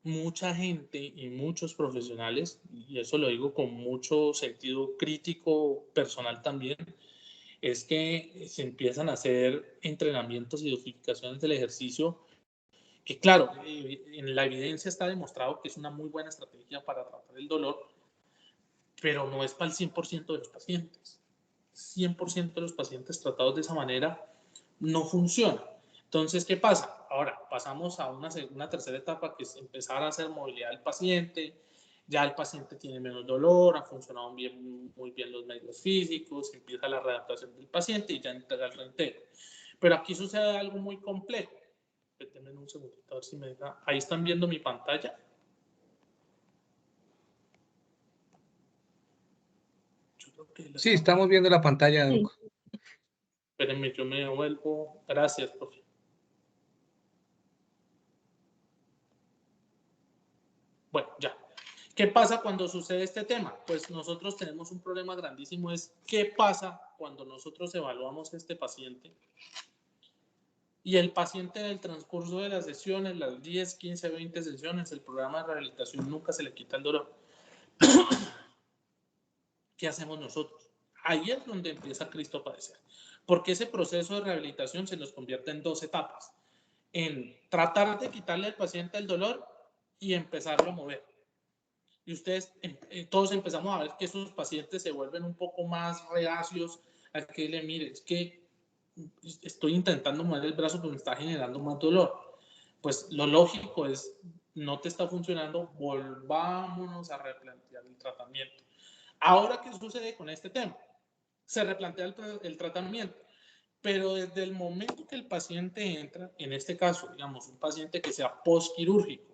mucha gente y muchos profesionales, y eso lo digo con mucho sentido crítico personal también, es que se empiezan a hacer entrenamientos y dosificaciones del ejercicio que, claro, en la evidencia está demostrado que es una muy buena estrategia para tratar el dolor, pero no es para el 100% de los pacientes. 100% de los pacientes tratados de esa manera no funciona. Entonces, ¿qué pasa? Ahora pasamos a una tercera etapa, que es empezar a hacer movilidad del paciente. Ya el paciente tiene menos dolor, han funcionado muy bien los medios físicos, empieza la readaptación del paciente y ya entrega el reintegro. Pero aquí sucede algo muy complejo. Denme un segundito a ver si me deja. Ahí están viendo mi pantalla. Sí, estamos viendo la pantalla, Doc. Espérenme, yo me devuelvo. Gracias, profe. Bueno, ya. ¿Qué pasa cuando sucede este tema? Pues nosotros tenemos un problema grandísimo, es qué pasa cuando nosotros evaluamos a este paciente y el paciente en el transcurso de las sesiones, las 10, 15, 20 sesiones, el programa de rehabilitación nunca se le quita el dolor. ¿Qué hacemos nosotros? Ahí es donde empieza Cristo a padecer, porque ese proceso de rehabilitación se nos convierte en 2 etapas, en tratar de quitarle al paciente el dolor y empezarlo a mover. Y ustedes, todos empezamos a ver que esos pacientes se vuelven un poco más reacios a que le mire, es que estoy intentando mover el brazo, pero me está generando más dolor. Pues lo lógico es, no te está funcionando, volvámonos a replantear el tratamiento. Ahora, ¿qué sucede con este tema? Se replantea el tratamiento, pero desde el momento que el paciente entra, en este caso, digamos, un paciente que sea postquirúrgico,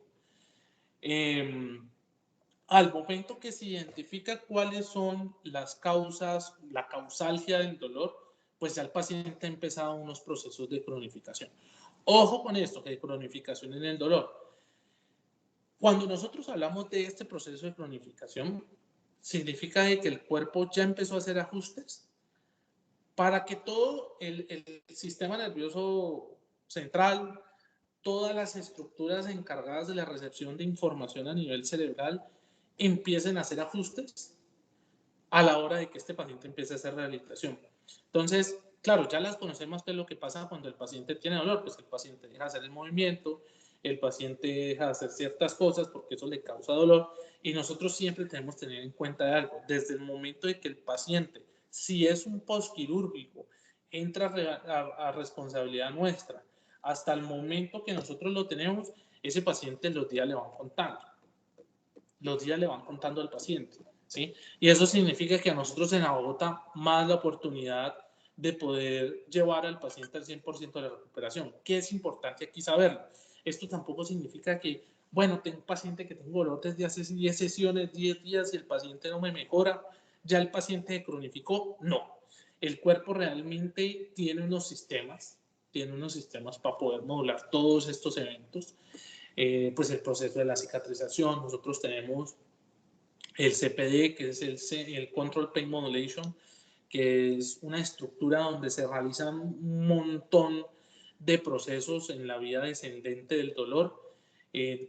al momento que se identifica cuáles son las causas, la causalgia del dolor, pues ya el paciente ha empezado unos procesos de cronificación. Ojo con esto, que hay cronificación en el dolor. Cuando nosotros hablamos de este proceso de cronificación, significa que el cuerpo ya empezó a hacer ajustes para que todo el sistema nervioso central, todas las estructuras encargadas de la recepción de información a nivel cerebral empiecen a hacer ajustes a la hora de que este paciente empiece a hacer rehabilitación. Entonces, claro, ya las conocemos, que es lo que pasa cuando el paciente tiene dolor, pues el paciente deja de hacer el movimiento, el paciente deja de hacer ciertas cosas porque eso le causa dolor, y nosotros siempre tenemos que tener en cuenta algo, desde el momento de que el paciente, si es un postquirúrgico, entra a responsabilidad nuestra, hasta el momento que nosotros lo tenemos, ese paciente los días le van contando. Los días le van contando al paciente, ¿sí? Y eso significa que a nosotros se nos agota más la oportunidad de poder llevar al paciente al 100% de la recuperación. ¿Qué es importante aquí saberlo? Esto tampoco significa que, bueno, tengo un paciente que tengo dolor desde hace 10 sesiones, 10 días y el paciente no me mejora, ya el paciente se cronificó. No, el cuerpo realmente tiene unos sistemas para poder modular todos estos eventos. Pues el proceso de la cicatrización, nosotros tenemos el CPD, que es el Control Pain Modulation, que es una estructura donde se realizan un montón de procesos en la vía descendente del dolor,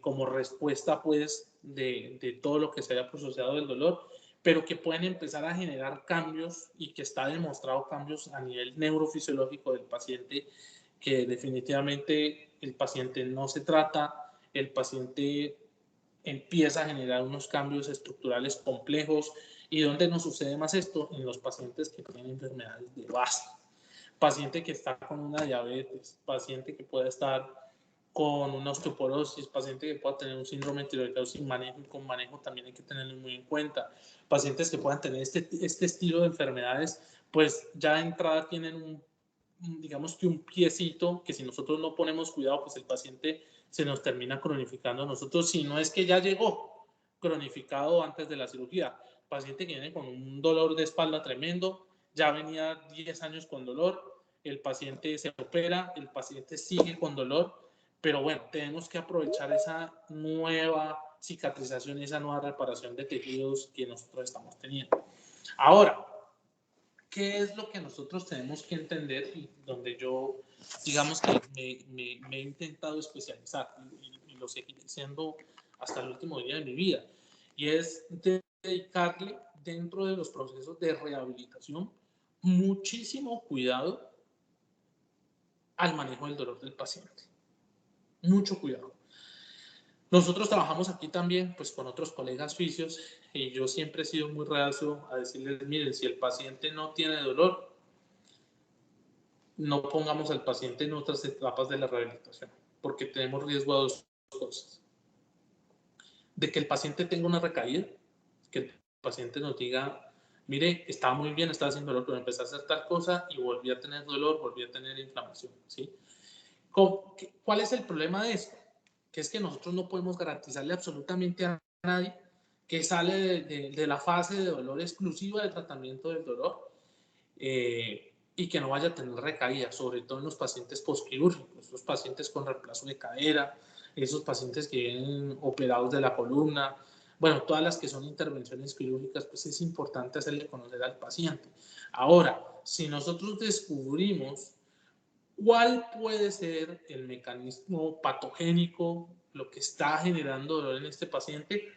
como respuesta pues de todo lo que se haya procesado del dolor, pero que pueden empezar a generar cambios y que está demostrado cambios a nivel neurofisiológico del paciente, que definitivamente el paciente no se trata, el paciente empieza a generar unos cambios estructurales complejos. ¿Y dónde nos sucede más esto? En los pacientes que tienen enfermedades de base. Paciente que está con una diabetes, paciente que puede estar con una osteoporosis, paciente que pueda tener un síndrome tiroideo sin manejo, y con manejo también hay que tenerlo muy en cuenta. Pacientes que puedan tener este estilo de enfermedades, pues ya de entrada tienen digamos que un piecito que si nosotros no ponemos cuidado, pues el paciente se nos termina cronificando a nosotros, si no es que ya llegó cronificado antes de la cirugía. Paciente que viene con un dolor de espalda tremendo, ya venía 10 años con dolor, el paciente se opera, el paciente sigue con dolor, pero bueno, tenemos que aprovechar esa nueva cicatrización y esa nueva reparación de tejidos que nosotros estamos teniendo. Ahora, ¿qué es lo que nosotros tenemos que entender y donde yo, digamos que me he intentado especializar y lo seguiré haciendo hasta el último día de mi vida? Y es dedicarle dentro de los procesos de rehabilitación muchísimo cuidado al manejo del dolor del paciente. Mucho cuidado. Nosotros trabajamos aquí también pues, con otros colegas fisios y yo siempre he sido muy reacio a decirles, miren, si el paciente no tiene dolor, no pongamos al paciente en otras etapas de la rehabilitación, porque tenemos riesgo a dos cosas. De que el paciente tenga una recaída, que el paciente nos diga, mire, estaba muy bien, estaba sin dolor, pero empecé a hacer tal cosa y volví a tener dolor, volví a tener inflamación, ¿sí? ¿Cuál es el problema de esto? Que es que nosotros no podemos garantizarle absolutamente a nadie que sale de la fase de dolor exclusiva de tratamiento del dolor y que no vaya a tener recaídas, sobre todo en los pacientes postquirúrgicos, los pacientes con reemplazo de cadera, esos pacientes que vienen operados de la columna, bueno, todas las que son intervenciones quirúrgicas, pues es importante hacerle conocer al paciente. Ahora, si nosotros descubrimos ¿cuál puede ser el mecanismo patogénico, lo que está generando dolor en este paciente?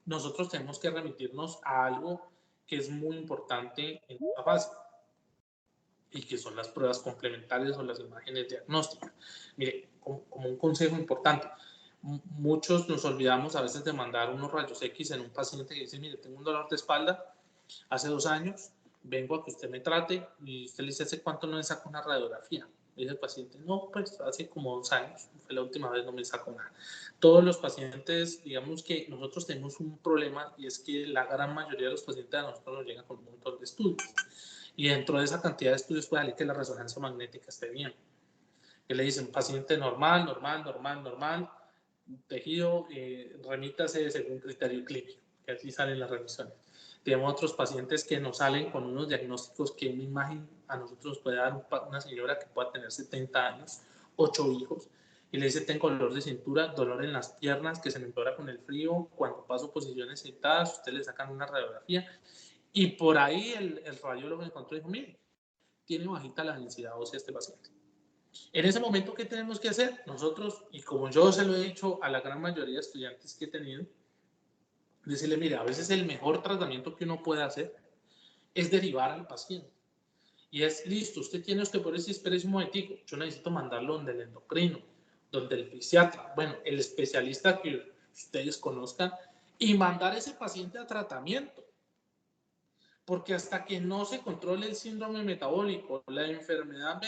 Nosotros tenemos que remitirnos a algo que es muy importante en esta fase y que son las pruebas complementarias o las imágenes diagnósticas. Mire, como un consejo importante, muchos nos olvidamos a veces de mandar unos rayos X en un paciente que dice, mire, tengo un dolor de espalda hace 2 años, vengo a que usted me trate y usted le dice, ¿hace cuánto no le saco una radiografía? Le dice el paciente, no, pues hace como 2 años, fue la última vez, no me sacó nada. Todos los pacientes, digamos que nosotros tenemos un problema y es que la gran mayoría de los pacientes a nosotros nos llegan con un montón de estudios. Y dentro de esa cantidad de estudios puede salir que la resonancia magnética esté bien. Que le dicen, paciente normal, tejido, remítase según criterio clínico, que así salen las revisiones. Tenemos otros pacientes que nos salen con unos diagnósticos que una imagen a nosotros nos puede dar una señora que pueda tener 70 años, 8 hijos, y le dice, tengo dolor de cintura, dolor en las piernas, que se me empeora con el frío, cuando paso posiciones sentadas, ustedes le sacan una radiografía, y por ahí el radiólogo encontró y dijo, mire, tiene bajita la densidad ósea este paciente. En ese momento, ¿qué tenemos que hacer? Nosotros, y como yo se lo he dicho a la gran mayoría de estudiantes que he tenido, decirle, mire, a veces el mejor tratamiento que uno puede hacer es derivar al paciente. Y es, listo, usted tiene osteoporosis, espérese un momentico, yo necesito mandarlo donde el endocrino, donde el fisiatra, bueno, el especialista que ustedes conozcan, y mandar a ese paciente a tratamiento. Porque hasta que no se controle el síndrome metabólico, la enfermedad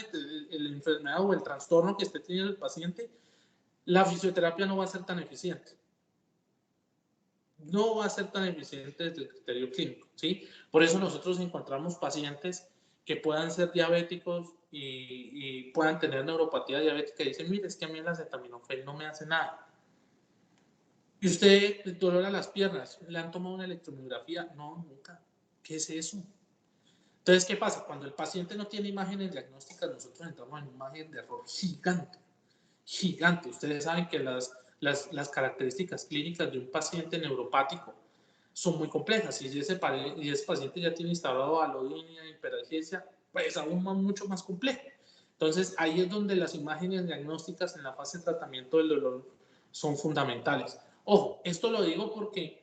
o el trastorno que esté teniendo el paciente, la fisioterapia no va a ser tan eficiente. No va a ser tan eficiente desde el criterio clínico, ¿sí? Por eso nosotros encontramos pacientes que puedan ser diabéticos y puedan tener neuropatía diabética y dicen, mire, es que a mí el acetaminofén no me hace nada. ¿Y usted dolor a las piernas? ¿Le han tomado una electromiografía? No, nunca. ¿Qué es eso? Entonces, ¿qué pasa? Cuando el paciente no tiene imágenes diagnósticas, nosotros entramos en un margen de error gigante, gigante. Ustedes saben que las características clínicas de un paciente neuropático son muy complejas. Y ese paciente ya tiene instalado alodinia, hiperalgesia, pues aún mucho más complejo. Entonces, ahí es donde las imágenes diagnósticas en la fase de tratamiento del dolor son fundamentales. Ojo, esto lo digo porque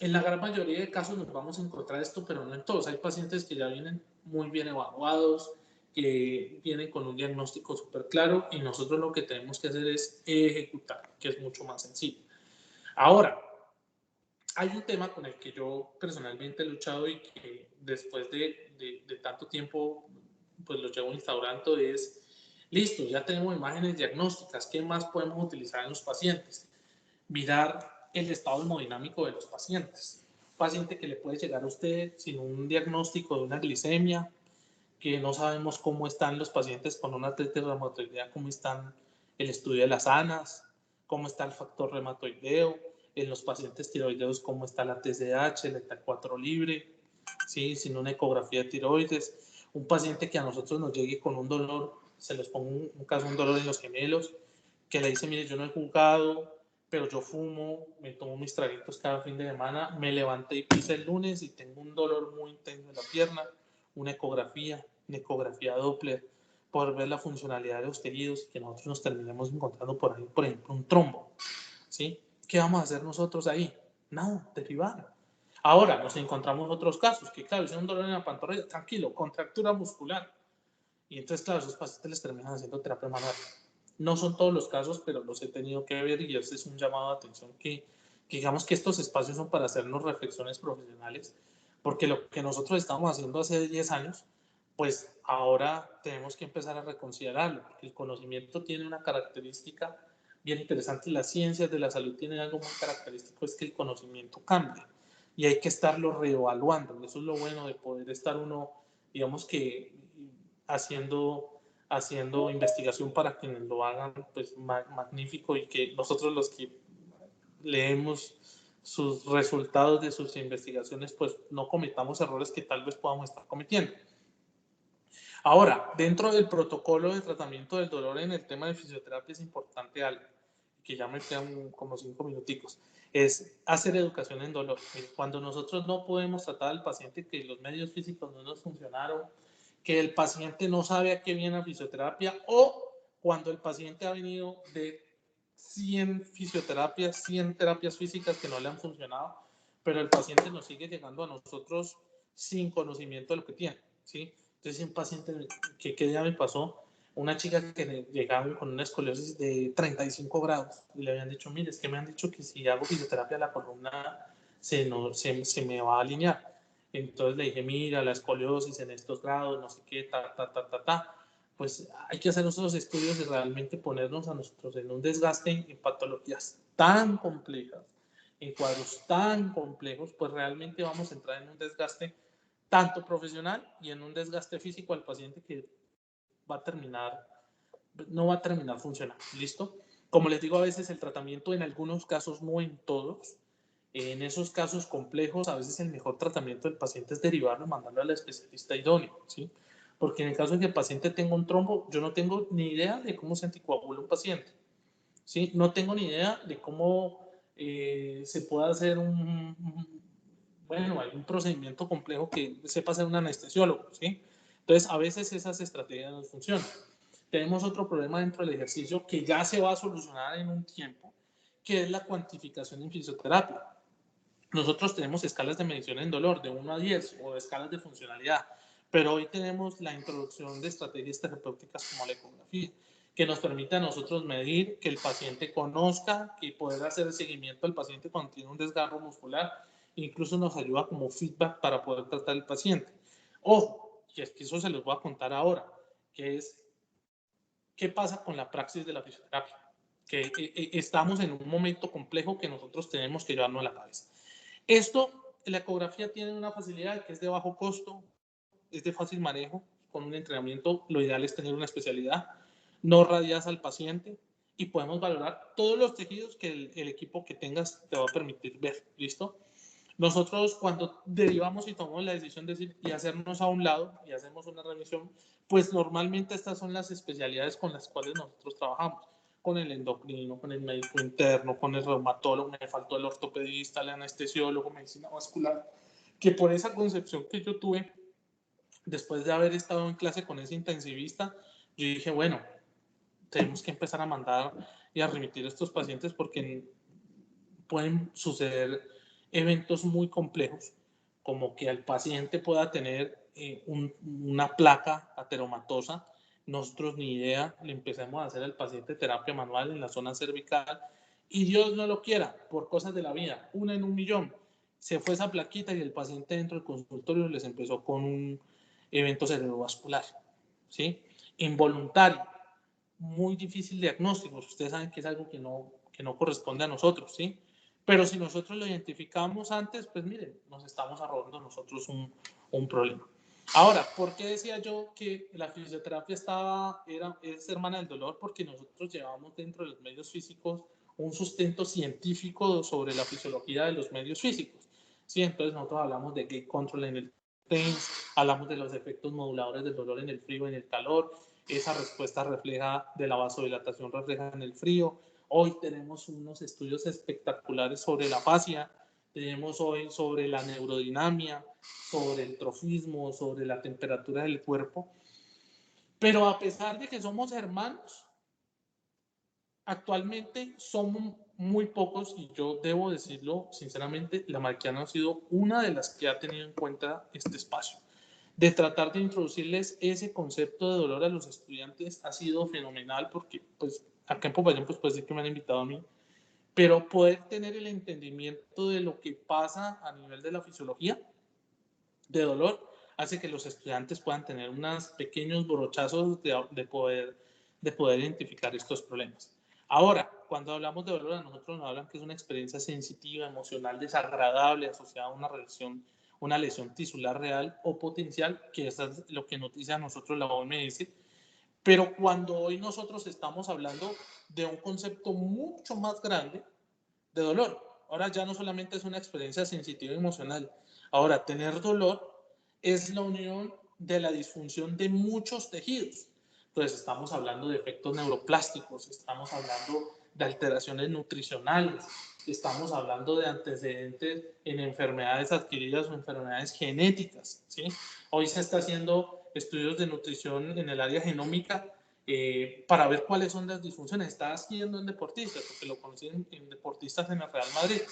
En la gran mayoría de casos nos vamos a encontrar esto, pero no en todos. Hay pacientes que ya vienen muy bien evaluados, que vienen con un diagnóstico súper claro y nosotros lo que tenemos que hacer es ejecutar, que es mucho más sencillo. Ahora, hay un tema con el que yo personalmente he luchado y que después de tanto tiempo pues lo llevo instaurando es, listo, ya tenemos imágenes diagnósticas, ¿qué más podemos utilizar en los pacientes? Mirar el estado hemodinámico de los pacientes. Un paciente que le puede llegar a usted sin un diagnóstico de una glicemia, que no sabemos cómo están los pacientes con una artritis reumatoidea, cómo están el estudio de las ANAS, cómo está el factor reumatoideo, en los pacientes tiroideos cómo está la TSH, el T4 libre, ¿sí? Sin una ecografía de tiroides. Un paciente que a nosotros nos llegue con un dolor, se les pongo un caso, un dolor en los gemelos, que le dice, mire, yo no he jugado, pero yo fumo, me tomo mis traguitos cada fin de semana, me levanté y pise el lunes y tengo un dolor muy intenso en la pierna, una ecografía Doppler, poder ver la funcionalidad de los tejidos y que nosotros nos terminemos encontrando por ahí, por ejemplo, un trombo, ¿sí? ¿Qué vamos a hacer nosotros ahí? Nada, derivar. Ahora nos encontramos otros casos, que claro, es un dolor en la pantorrilla, tranquilo, contractura muscular. Y entonces, claro, esos pacientes les terminan haciendo terapia manual. No son todos los casos, pero los he tenido que ver y este es un llamado de atención que digamos que estos espacios son para hacernos reflexiones profesionales, porque lo que nosotros estamos haciendo hace 10 años, pues ahora tenemos que empezar a reconsiderarlo, porque el conocimiento tiene una característica bien interesante, las ciencias de la salud tienen algo muy característico, es que el conocimiento cambia y hay que estarlo reevaluando. Eso es lo bueno de poder estar uno, digamos que haciendo investigación para quienes lo hagan, pues magnífico, y que nosotros los que leemos sus resultados de sus investigaciones, pues no cometamos errores que tal vez podamos estar cometiendo. Ahora, dentro del protocolo de tratamiento del dolor en el tema de fisioterapia es importante algo, que ya me quedan como 5 minuticos, es hacer educación en dolor. Cuando nosotros no podemos tratar al paciente, que los medios físicos no nos funcionaron, que el paciente no sabe a qué viene la fisioterapia, o cuando el paciente ha venido de 100 fisioterapias, 100 terapias físicas que no le han funcionado, pero el paciente nos sigue llegando a nosotros sin conocimiento de lo que tiene, ¿sí? Entonces, un paciente que día me pasó, una chica que llegaba con una escoliosis de 35 grados y le habían dicho, mire, es que me han dicho que si hago fisioterapia la columna se me va a alinear. Entonces le dije, mira, la escoliosis en estos grados, no sé qué, pues hay que hacer nosotros estudios y realmente ponernos a nosotros en un desgaste en patologías tan complejas, en cuadros tan complejos, pues realmente vamos a entrar en un desgaste tanto profesional y en un desgaste físico al paciente que no va a terminar funcionando. ¿Listo? Como les digo, a veces el tratamiento, en algunos casos, no en todos, en esos casos complejos, a veces el mejor tratamiento del paciente es derivarlo, mandarlo al especialista idóneo, ¿sí? Porque en el caso de que el paciente tenga un trombo, yo no tengo ni idea de cómo se anticoagula un paciente, ¿sí? No tengo ni idea de cómo se puede hacer algún procedimiento complejo que sepa hacer un anestesiólogo, ¿sí? Entonces, a veces esas estrategias no funcionan. Tenemos otro problema dentro del ejercicio que ya se va a solucionar en un tiempo, que es la cuantificación en fisioterapia. Nosotros tenemos escalas de medición en dolor de 1 a 10 o escalas de funcionalidad, pero hoy tenemos la introducción de estrategias terapéuticas como la ecografía, que nos permite a nosotros medir, que el paciente conozca, que poder hacer el seguimiento al paciente cuando tiene un desgarro muscular, incluso nos ayuda como feedback para poder tratar al paciente. Ojo, y es que eso se los voy a contar ahora, que es qué pasa con la praxis de la fisioterapia, que estamos en un momento complejo que nosotros tenemos que llevarnos a la cabeza. Esto, la ecografía tiene una facilidad que es de bajo costo, es de fácil manejo, con un entrenamiento, lo ideal es tener una especialidad, no radias al paciente y podemos valorar todos los tejidos que el equipo que tengas te va a permitir ver, ¿listo? Nosotros cuando derivamos y tomamos la decisión de hacernos a un lado y hacemos una revisión, pues normalmente estas son las especialidades con las cuales nosotros trabajamos, con el endocrino, con el médico interno, con el reumatólogo, me faltó el ortopedista, el anestesiólogo, medicina vascular, que por esa concepción que yo tuve, después de haber estado en clase con ese intensivista, yo dije, bueno, tenemos que empezar a mandar y a remitir a estos pacientes porque pueden suceder eventos muy complejos, como que el paciente pueda tener una placa ateromatosa. Nosotros ni idea, le empezamos a hacer al paciente terapia manual en la zona cervical y Dios no lo quiera, por cosas de la vida, 1 en 1.000.000, se fue esa plaquita y el paciente dentro del consultorio les empezó con un evento cerebrovascular, ¿sí? Involuntario, muy difícil diagnóstico. Ustedes saben que es algo que no corresponde a nosotros, ¿sí? Pero si nosotros lo identificamos antes, pues miren, nos estamos ahorrando nosotros un problema. Ahora, ¿por qué decía yo que la fisioterapia es hermana del dolor? Porque nosotros llevamos dentro de los medios físicos un sustento científico sobre la fisiología de los medios físicos, ¿sí? Entonces nosotros hablamos de gait control en el TENS, hablamos de los efectos moduladores del dolor en el frío y en el calor, esa respuesta refleja de la vasodilatación refleja en el frío. Hoy tenemos unos estudios espectaculares sobre la fascia, tenemos hoy sobre la neurodinamia, sobre el trofismo, sobre la temperatura del cuerpo. Pero a pesar de que somos hermanos, actualmente somos muy pocos, y yo debo decirlo sinceramente, la Marquiano ha sido una de las que ha tenido en cuenta este espacio. De tratar de introducirles ese concepto de dolor a los estudiantes ha sido fenomenal, porque pues acá en Popayán pues puede ser que me han invitado a mí, pero poder tener el entendimiento de lo que pasa a nivel de la fisiología de dolor hace que los estudiantes puedan tener unos pequeños brochazos de poder identificar estos problemas. Ahora, cuando hablamos de dolor, a nosotros nos hablan que es una experiencia sensitiva, emocional, desagradable, asociada a una lesión tisular real o potencial, que eso es lo que nos dice a nosotros la OMS. Pero cuando hoy nosotros estamos hablando de un concepto mucho más grande de dolor, ahora ya no solamente es una experiencia sensitiva y emocional, ahora tener dolor es la unión de la disfunción de muchos tejidos. Entonces estamos hablando de efectos neuroplásticos, estamos hablando de alteraciones nutricionales, estamos hablando de antecedentes en enfermedades adquiridas o enfermedades genéticas, ¿sí? Hoy se está haciendo estudios de nutrición en el área genómica para ver cuáles son las disfunciones. Está haciendo en deportistas, porque lo conocen en deportistas en el Real Madrid.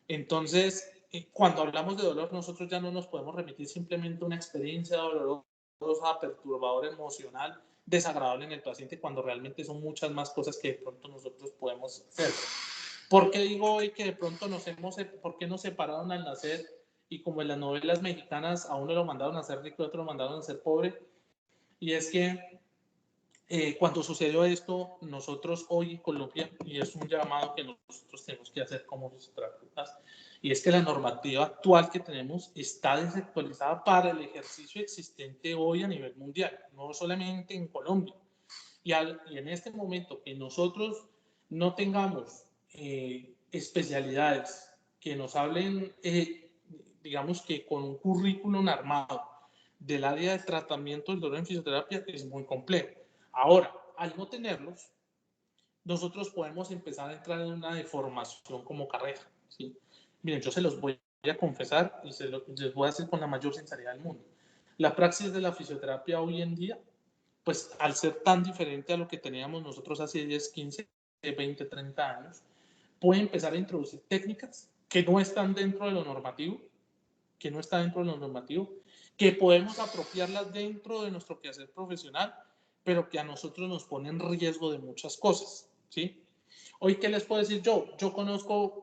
Entonces, cuando hablamos de dolor, nosotros ya no nos podemos remitir simplemente a una experiencia dolorosa, perturbadora, emocional, desagradable en el paciente, cuando realmente son muchas más cosas que de pronto nosotros podemos hacer. ¿Por qué digo hoy que de pronto por qué nos separaron al nacer? Y como en las novelas mexicanas, a uno lo mandaron a ser rico y a otro lo mandaron a ser pobre. Y es que cuando sucedió esto, nosotros hoy en Colombia, y es un llamado que nosotros tenemos que hacer como fisioterapeutas, y es que la normativa actual que tenemos está desactualizada para el ejercicio existente hoy a nivel mundial, no solamente en Colombia. Y en este momento que nosotros no tengamos especialidades que nos hablen, digamos que con un currículum armado del área de tratamiento del dolor en fisioterapia, es muy complejo. Ahora, al no tenerlos, nosotros podemos empezar a entrar en una deformación como carrera, ¿sí? Miren, yo se los voy a confesar y les voy a decir con la mayor sinceridad del mundo. La praxis de la fisioterapia hoy en día, pues al ser tan diferente a lo que teníamos nosotros hace 10, 15, 20, 30 años, puede empezar a introducir técnicas que no están dentro de lo normativo, que podemos apropiarlas dentro de nuestro quehacer profesional, pero que a nosotros nos pone en riesgo de muchas cosas, ¿sí? Hoy, ¿qué les puedo decir yo? Yo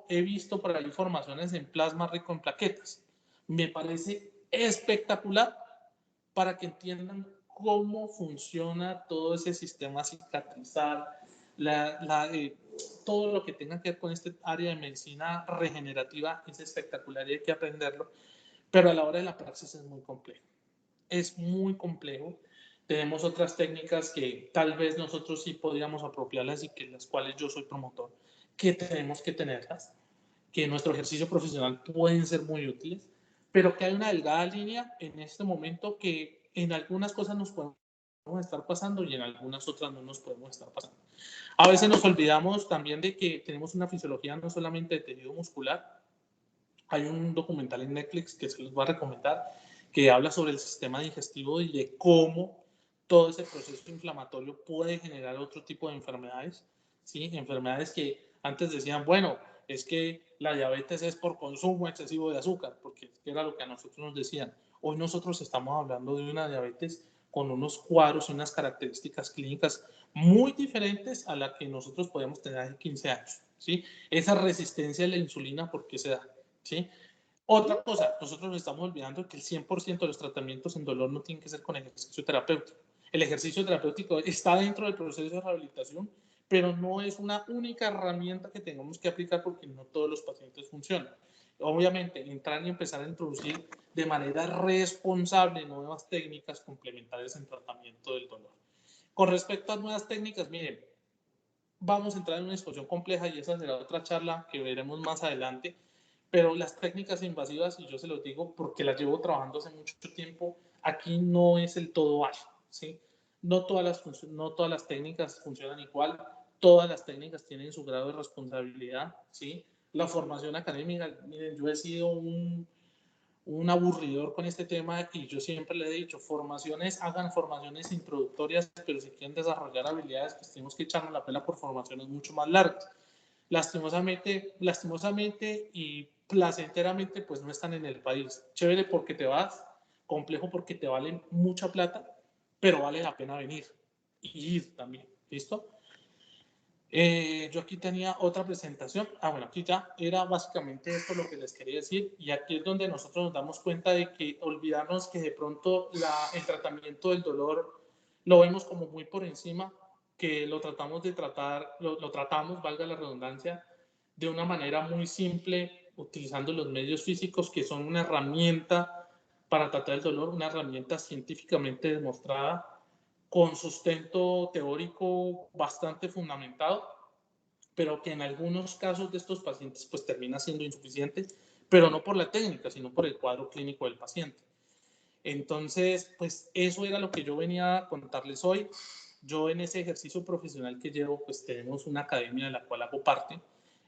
he visto por ahí formaciones en plasma rico en plaquetas. Me parece espectacular para que entiendan cómo funciona todo ese sistema cicatrizal, todo lo que tenga que ver con este área de medicina regenerativa es espectacular y hay que aprenderlo, pero a la hora de la praxis es muy complejo. Es muy complejo. Tenemos otras técnicas que tal vez nosotros sí podríamos apropiarlas y que las cuales yo soy promotor, que tenemos que tenerlas, que en nuestro ejercicio profesional pueden ser muy útiles, pero que hay una delgada línea en este momento que en algunas cosas nos podemos estar pasando y en algunas otras no nos podemos estar pasando. A veces nos olvidamos también de que tenemos una fisiología no solamente de tejido muscular. Hay un documental en Netflix que se los voy a recomendar que habla sobre el sistema digestivo y de cómo todo ese proceso inflamatorio puede generar otro tipo de enfermedades, ¿sí? Enfermedades que antes decían, bueno, es que la diabetes es por consumo excesivo de azúcar, porque era lo que a nosotros nos decían. Hoy nosotros estamos hablando de una diabetes con unos cuadros y unas características clínicas muy diferentes a la que nosotros podíamos tener hace 15 años, ¿sí? Esa resistencia a la insulina, ¿por qué se da? ¿Sí? Otra cosa, nosotros nos estamos olvidando que el 100% de los tratamientos en dolor no tienen que ser con ejercicio terapéutico. El ejercicio terapéutico está dentro del proceso de rehabilitación, pero no es una única herramienta que tengamos que aplicar porque no todos los pacientes funcionan. Obviamente, entrar y empezar a introducir de manera responsable nuevas técnicas complementarias en tratamiento del dolor. Con respecto a nuevas técnicas, miren, vamos a entrar en una discusión compleja y esa será otra charla que veremos más adelante, pero las técnicas invasivas, y yo se los digo porque las llevo trabajando hace mucho tiempo, aquí no es el todo válido, ¿sí? No todas las técnicas funcionan igual, todas las técnicas tienen su grado de responsabilidad, ¿sí? La formación académica, miren, yo he sido un aburridor con este tema y yo siempre le he dicho, hagan formaciones introductorias, pero si quieren desarrollar habilidades, pues tenemos que echarnos la pela por formaciones mucho más largas. Lastimosamente y placenteramente, pues no están en el país. Chévere porque te vas, complejo porque te valen mucha plata, pero vale la pena venir y ir también, ¿listo? Yo aquí tenía otra presentación. Bueno, aquí ya era básicamente esto lo que les quería decir. Y aquí es donde nosotros nos damos cuenta de que olvidarnos que de pronto el tratamiento del dolor lo vemos como muy por encima, que lo tratamos, valga la redundancia, de una manera muy simple, utilizando los medios físicos, que son una herramienta para tratar el dolor, una herramienta científicamente demostrada, con sustento teórico bastante fundamentado, pero que en algunos casos de estos pacientes pues termina siendo insuficiente, pero no por la técnica, sino por el cuadro clínico del paciente. Entonces, pues eso era lo que yo venía a contarles hoy. Yo en ese ejercicio profesional que llevo, pues tenemos una academia de la cual hago parte,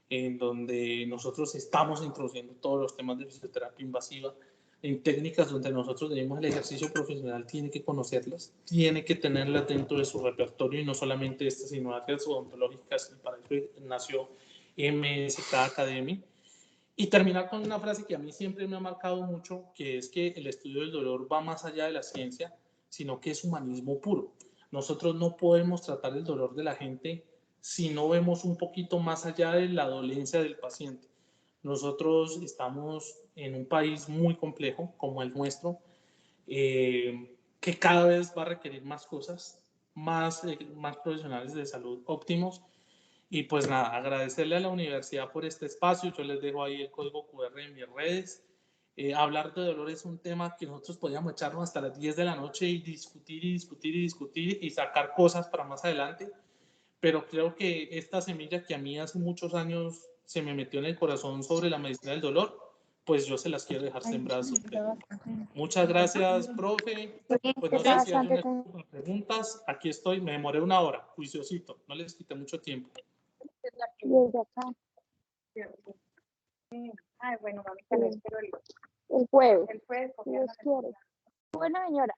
en donde nosotros estamos introduciendo todos los temas de fisioterapia invasiva, en técnicas donde nosotros debemos el ejercicio profesional, tiene que conocerlas, tiene que tenerlas dentro de su repertorio y no solamente estas, sino áreas odontológicas, y para eso nació MSK Academy. Y terminar con una frase que a mí siempre me ha marcado mucho, que es que el estudio del dolor va más allá de la ciencia, sino que es humanismo puro. Nosotros no podemos tratar el dolor de la gente si no vemos un poquito más allá de la dolencia del paciente. Nosotros estamos en un país muy complejo como el nuestro, que cada vez va a requerir más cosas, más profesionales de salud óptimos. Y pues nada, agradecerle a la universidad por este espacio. Yo les dejo ahí el código QR en mis redes. Hablar de dolor es un tema que nosotros podíamos echarnos hasta las 10 de la noche y discutir y discutir y discutir y sacar cosas para más adelante. Pero creo que esta semilla que a mí hace muchos años se me metió en el corazón sobre la medicina del dolor, pues yo se las quiero dejar sembradas a ustedes. Muchas gracias, profe. Pues no sé si hay unas preguntas. Aquí estoy, me demoré 1 hora, juiciosito, no les quité mucho tiempo. Ay, bueno, vamos a ver, pero el jueves. El jueves, Dios quiere. Bueno, señora.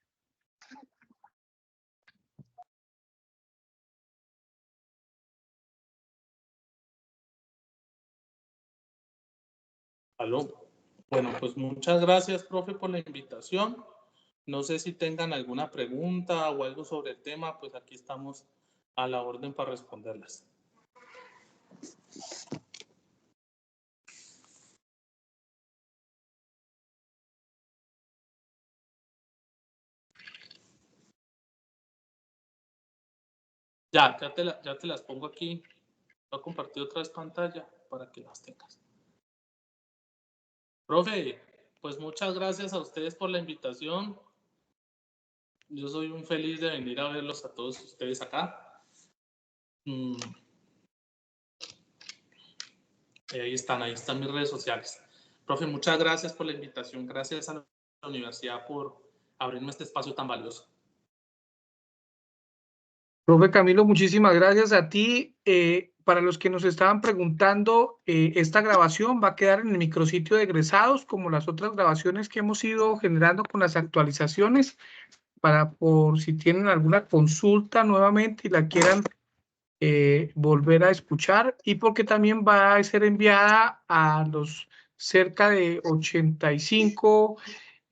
Aló. Bueno, pues muchas gracias, profe, por la invitación. No sé si tengan alguna pregunta o algo sobre el tema, pues aquí estamos a la orden para responderlas. Ya te las pongo aquí. Voy a compartir otra vez pantalla para que las tengas. Profe, pues muchas gracias a ustedes por la invitación. Yo soy un feliz de venir a verlos a todos ustedes acá. Ahí están mis redes sociales. Profe, muchas gracias por la invitación. Gracias a la universidad por abrirme este espacio tan valioso. Profe Camilo, muchísimas gracias a ti. Para los que nos estaban preguntando, esta grabación va a quedar en el micrositio de egresados, como las otras grabaciones que hemos ido generando con las actualizaciones, por si tienen alguna consulta nuevamente y la quieran volver a escuchar y porque también va a ser enviada a los cerca de 85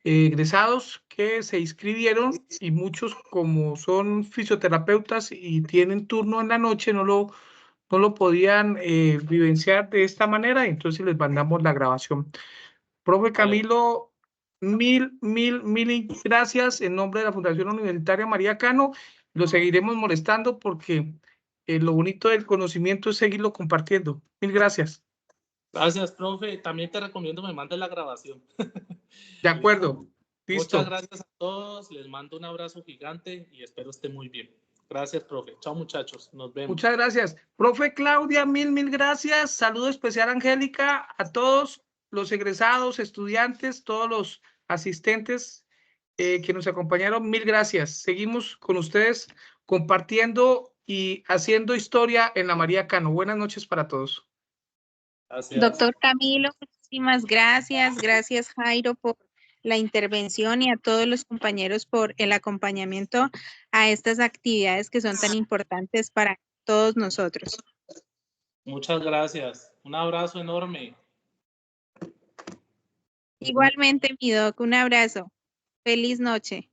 egresados que se inscribieron y muchos como son fisioterapeutas y tienen turno en la noche no lo podían vivenciar de esta manera, entonces les mandamos la grabación. Profe Camilo, mil gracias en nombre de la Fundación Universitaria María Cano. Lo seguiremos molestando porque lo bonito del conocimiento es seguirlo compartiendo. Mil gracias. Gracias, profe. También te recomiendo me mandes la grabación. De acuerdo. Listo. Muchas gracias a todos. Les mando un abrazo gigante y espero esté muy bien. Gracias, profe. Chao, muchachos. Nos vemos. Muchas gracias. Profe Claudia, mil gracias. Saludo especial, Angélica, a todos los egresados, estudiantes, todos los asistentes que nos acompañaron. Mil gracias. Seguimos con ustedes compartiendo y haciendo historia en la María Cano. Buenas noches para todos. Gracias. Doctor Camilo, muchísimas gracias. Gracias, Jairo, por la intervención y a todos los compañeros por el acompañamiento a estas actividades que son tan importantes para todos nosotros. Muchas gracias. Un abrazo enorme. Igualmente, mi doc, un abrazo. Feliz noche.